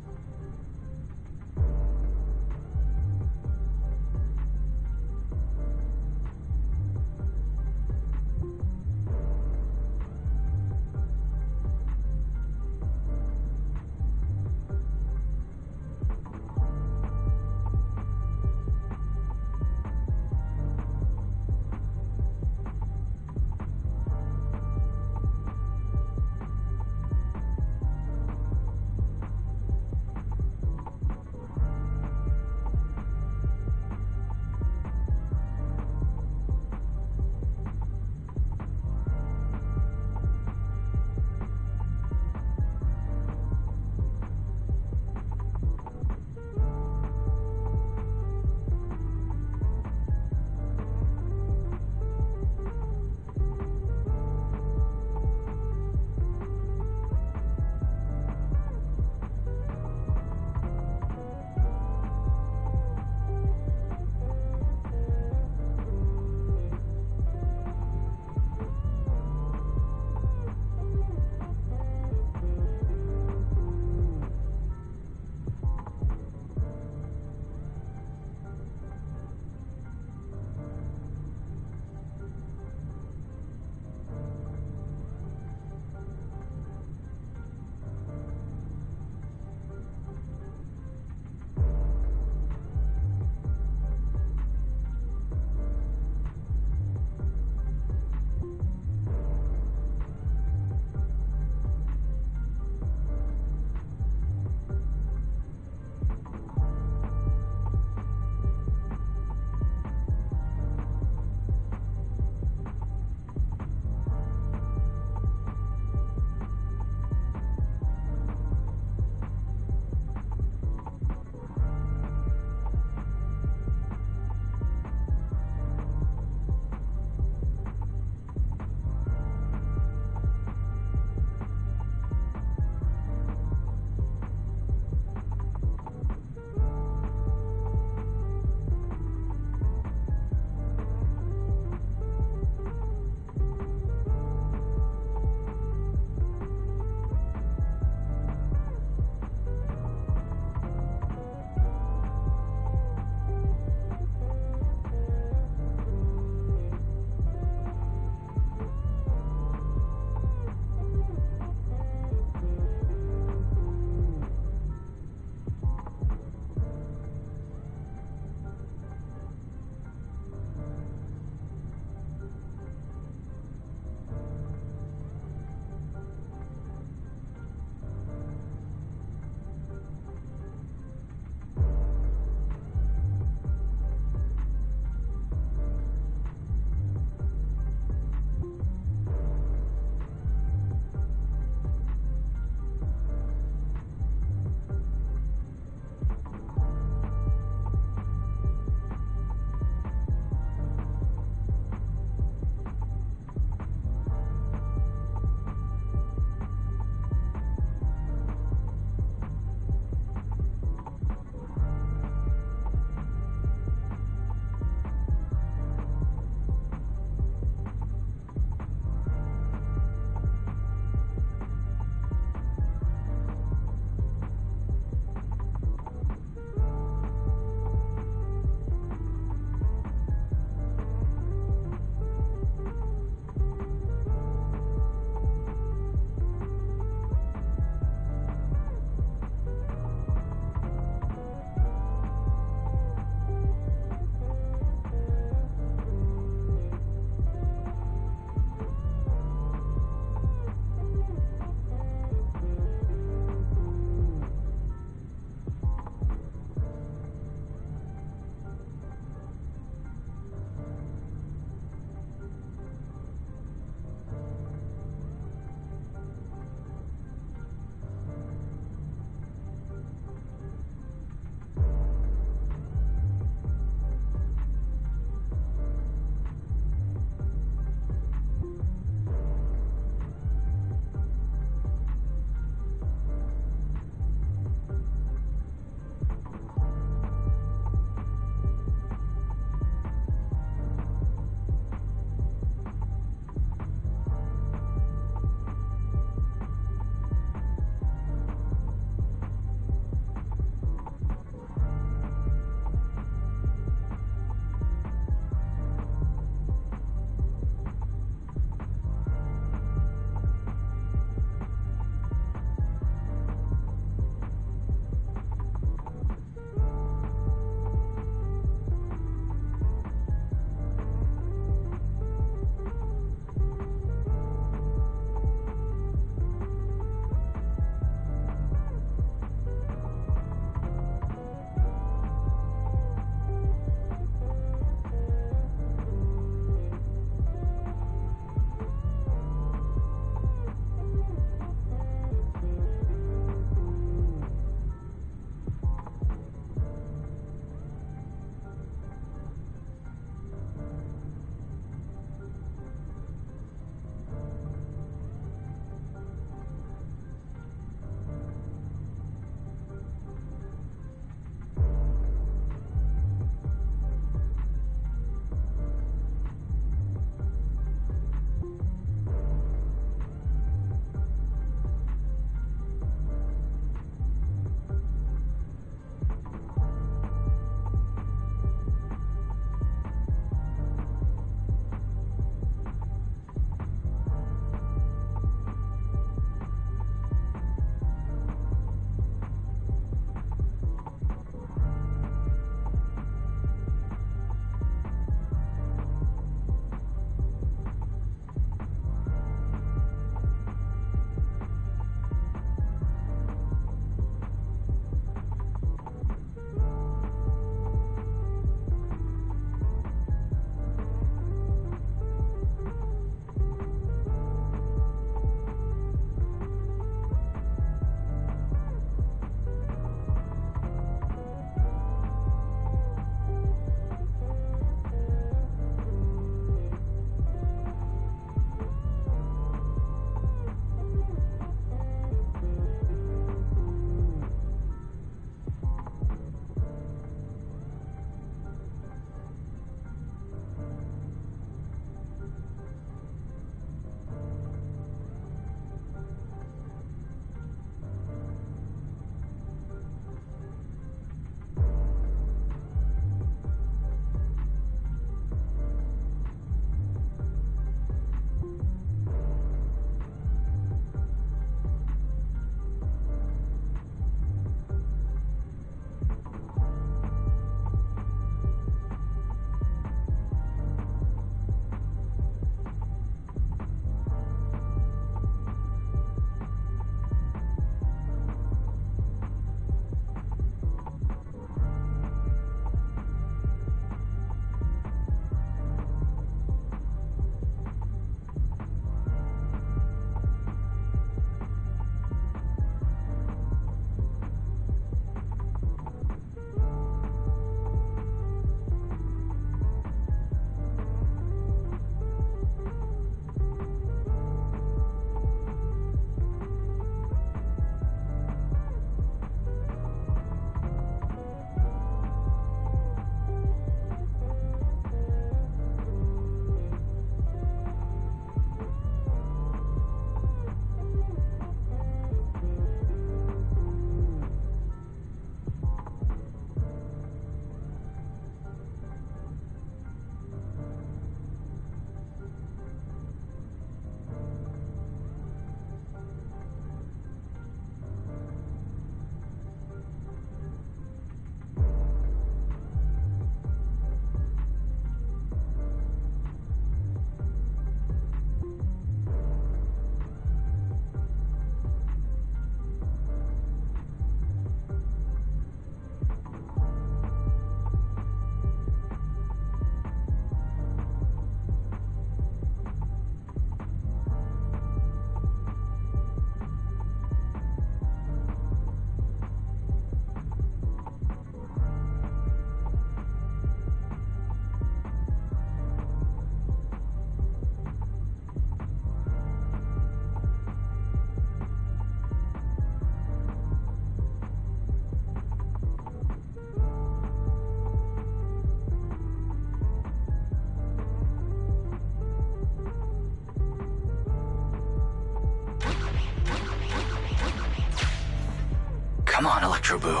Come on, Electro Boo.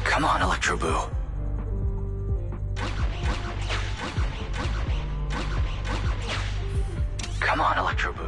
Come on, Electro Boo. Come on, Electro Boo.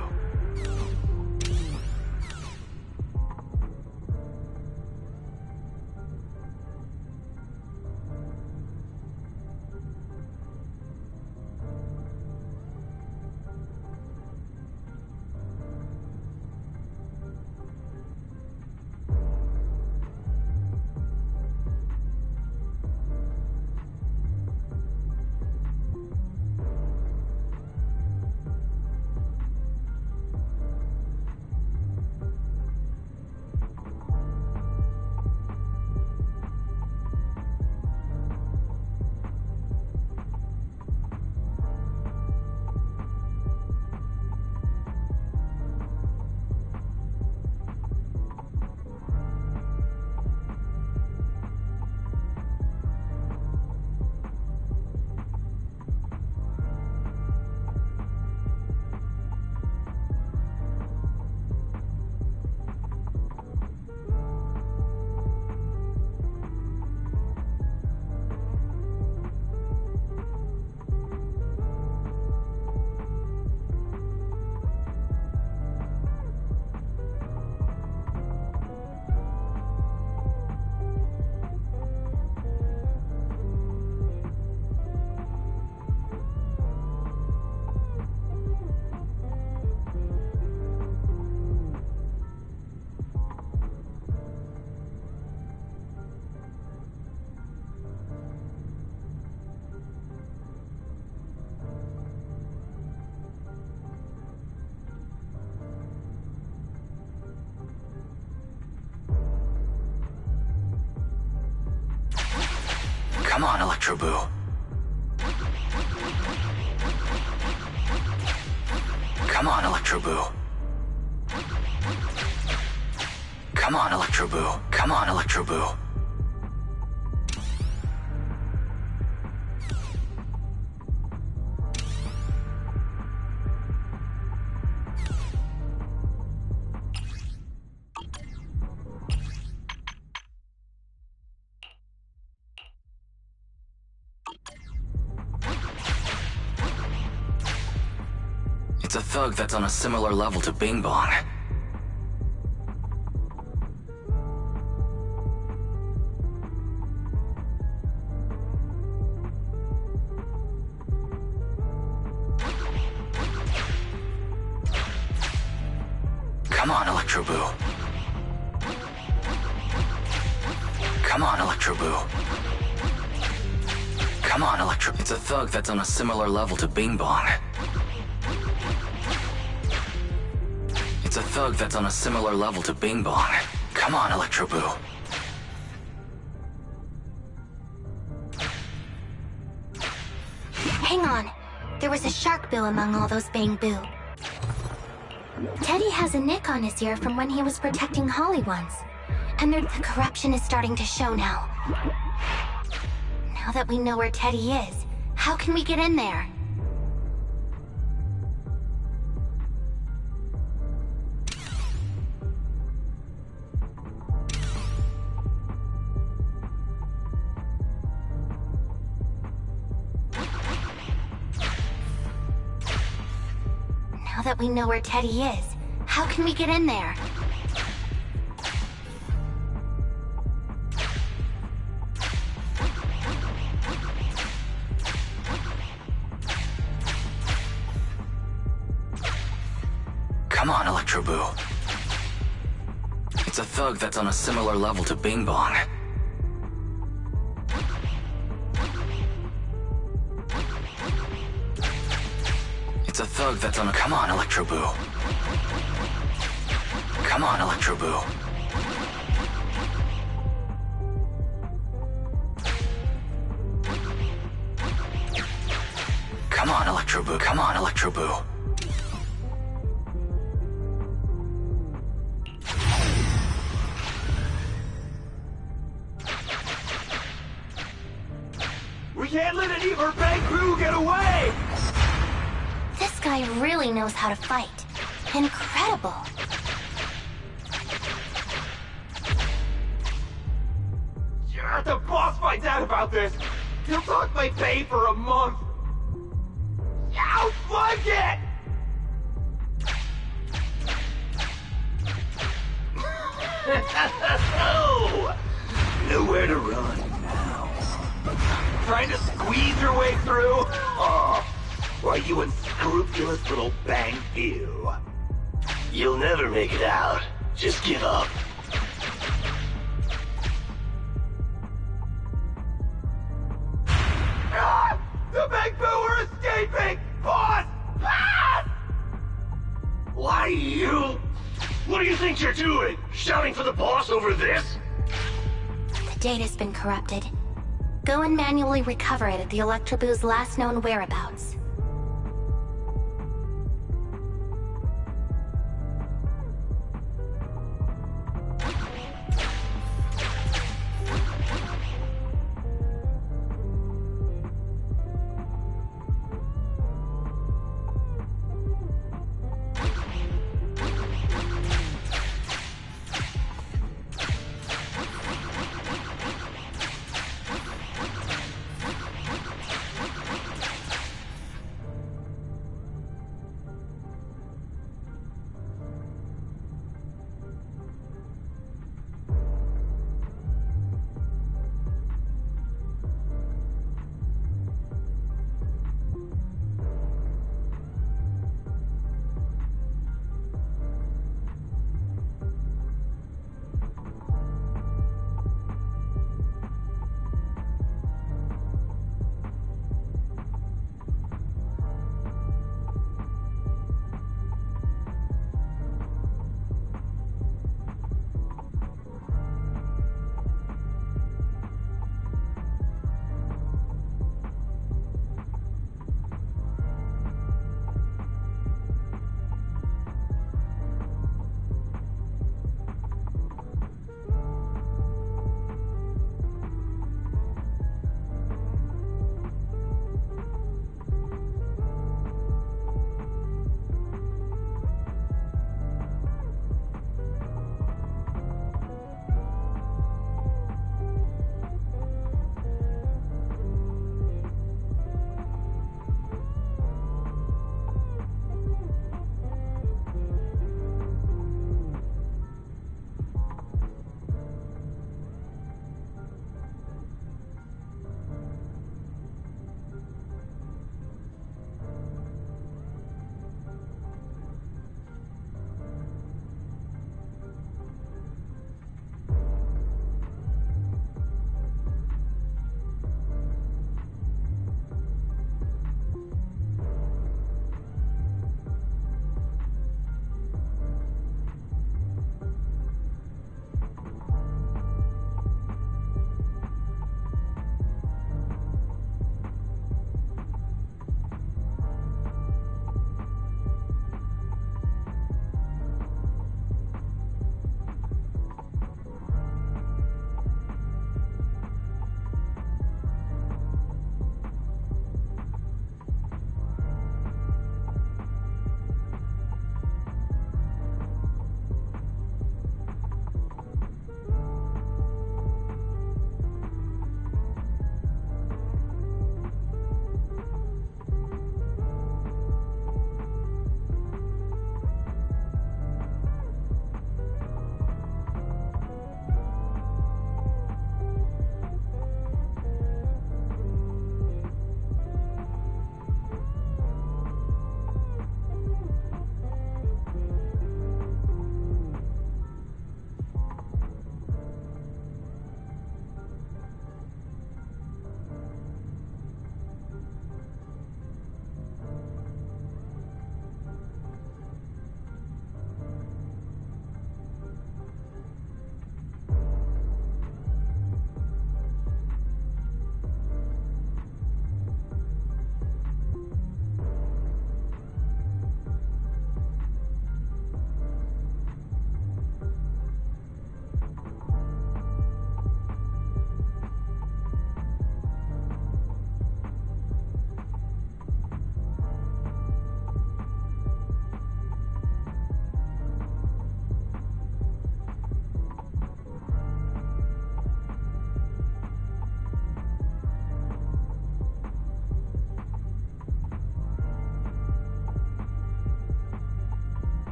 Come on, Electro Boo. Come on, Electro Boo. Come on, Electro Boo. Come on, Electro Boo. It's a thug that's on a similar level to Bing Bong. Come on, Electro Boo. Come on, Electro Boo. Come on, Electro. It's a thug that's on a similar level to Bing Bong. It's a thug that's on a similar level to Bing Bong. Come on, Electro Boo. Hang on. There was a shark boo among all those Bang Boo. Teddy has a nick on his ear from when he was protecting Holly once. And the corruption is starting to show now. Now that we know where Teddy is, how can we get in there? Now that we know where Teddy is, how can we get in there? Come on, Electro Boo. It's a thug that's on a similar level to Bing Bong. It's a thug that's on a... Come on, Electro Boo. Come on, Electro Boo. Come on, Electro Boo. Come on, Electro Boo. We can't let any of our bank crew get away! This guy really knows how to fight. Incredible. If the boss finds out about this, he'll dock my pay for a month. I'll fund it! Nowhere to run now. Trying to squeeze your way through? Oh, why, you unscrupulous little bang you. You'll never make it out. Just give up. Ah! The Bang Boo are escaping! Boss! Pass! Why, you? What do you think you're doing? Shouting for the boss over this? The data's been corrupted. Go and manually recover it at the Electroboo's last known whereabouts.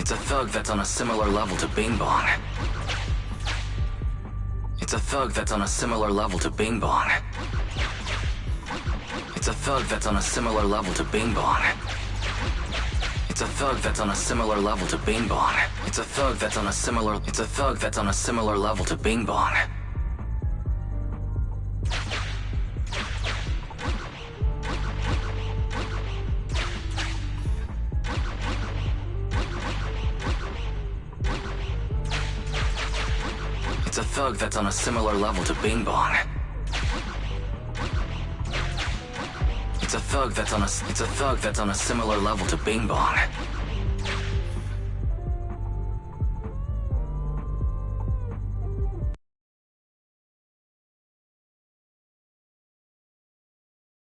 It's a thug that's on a similar level to Bing Bong. It's a thug that's on a similar level to Bing Bong. It's a thug that's on a similar level to Bing Bong. It's a thug that's on a similar level to Bing Bong. It's a thug that's on a similar level to Bing Bong. It's a thug that's on a similar level to Bing Bong. It's a thug that's on a similar level to Bing Bong.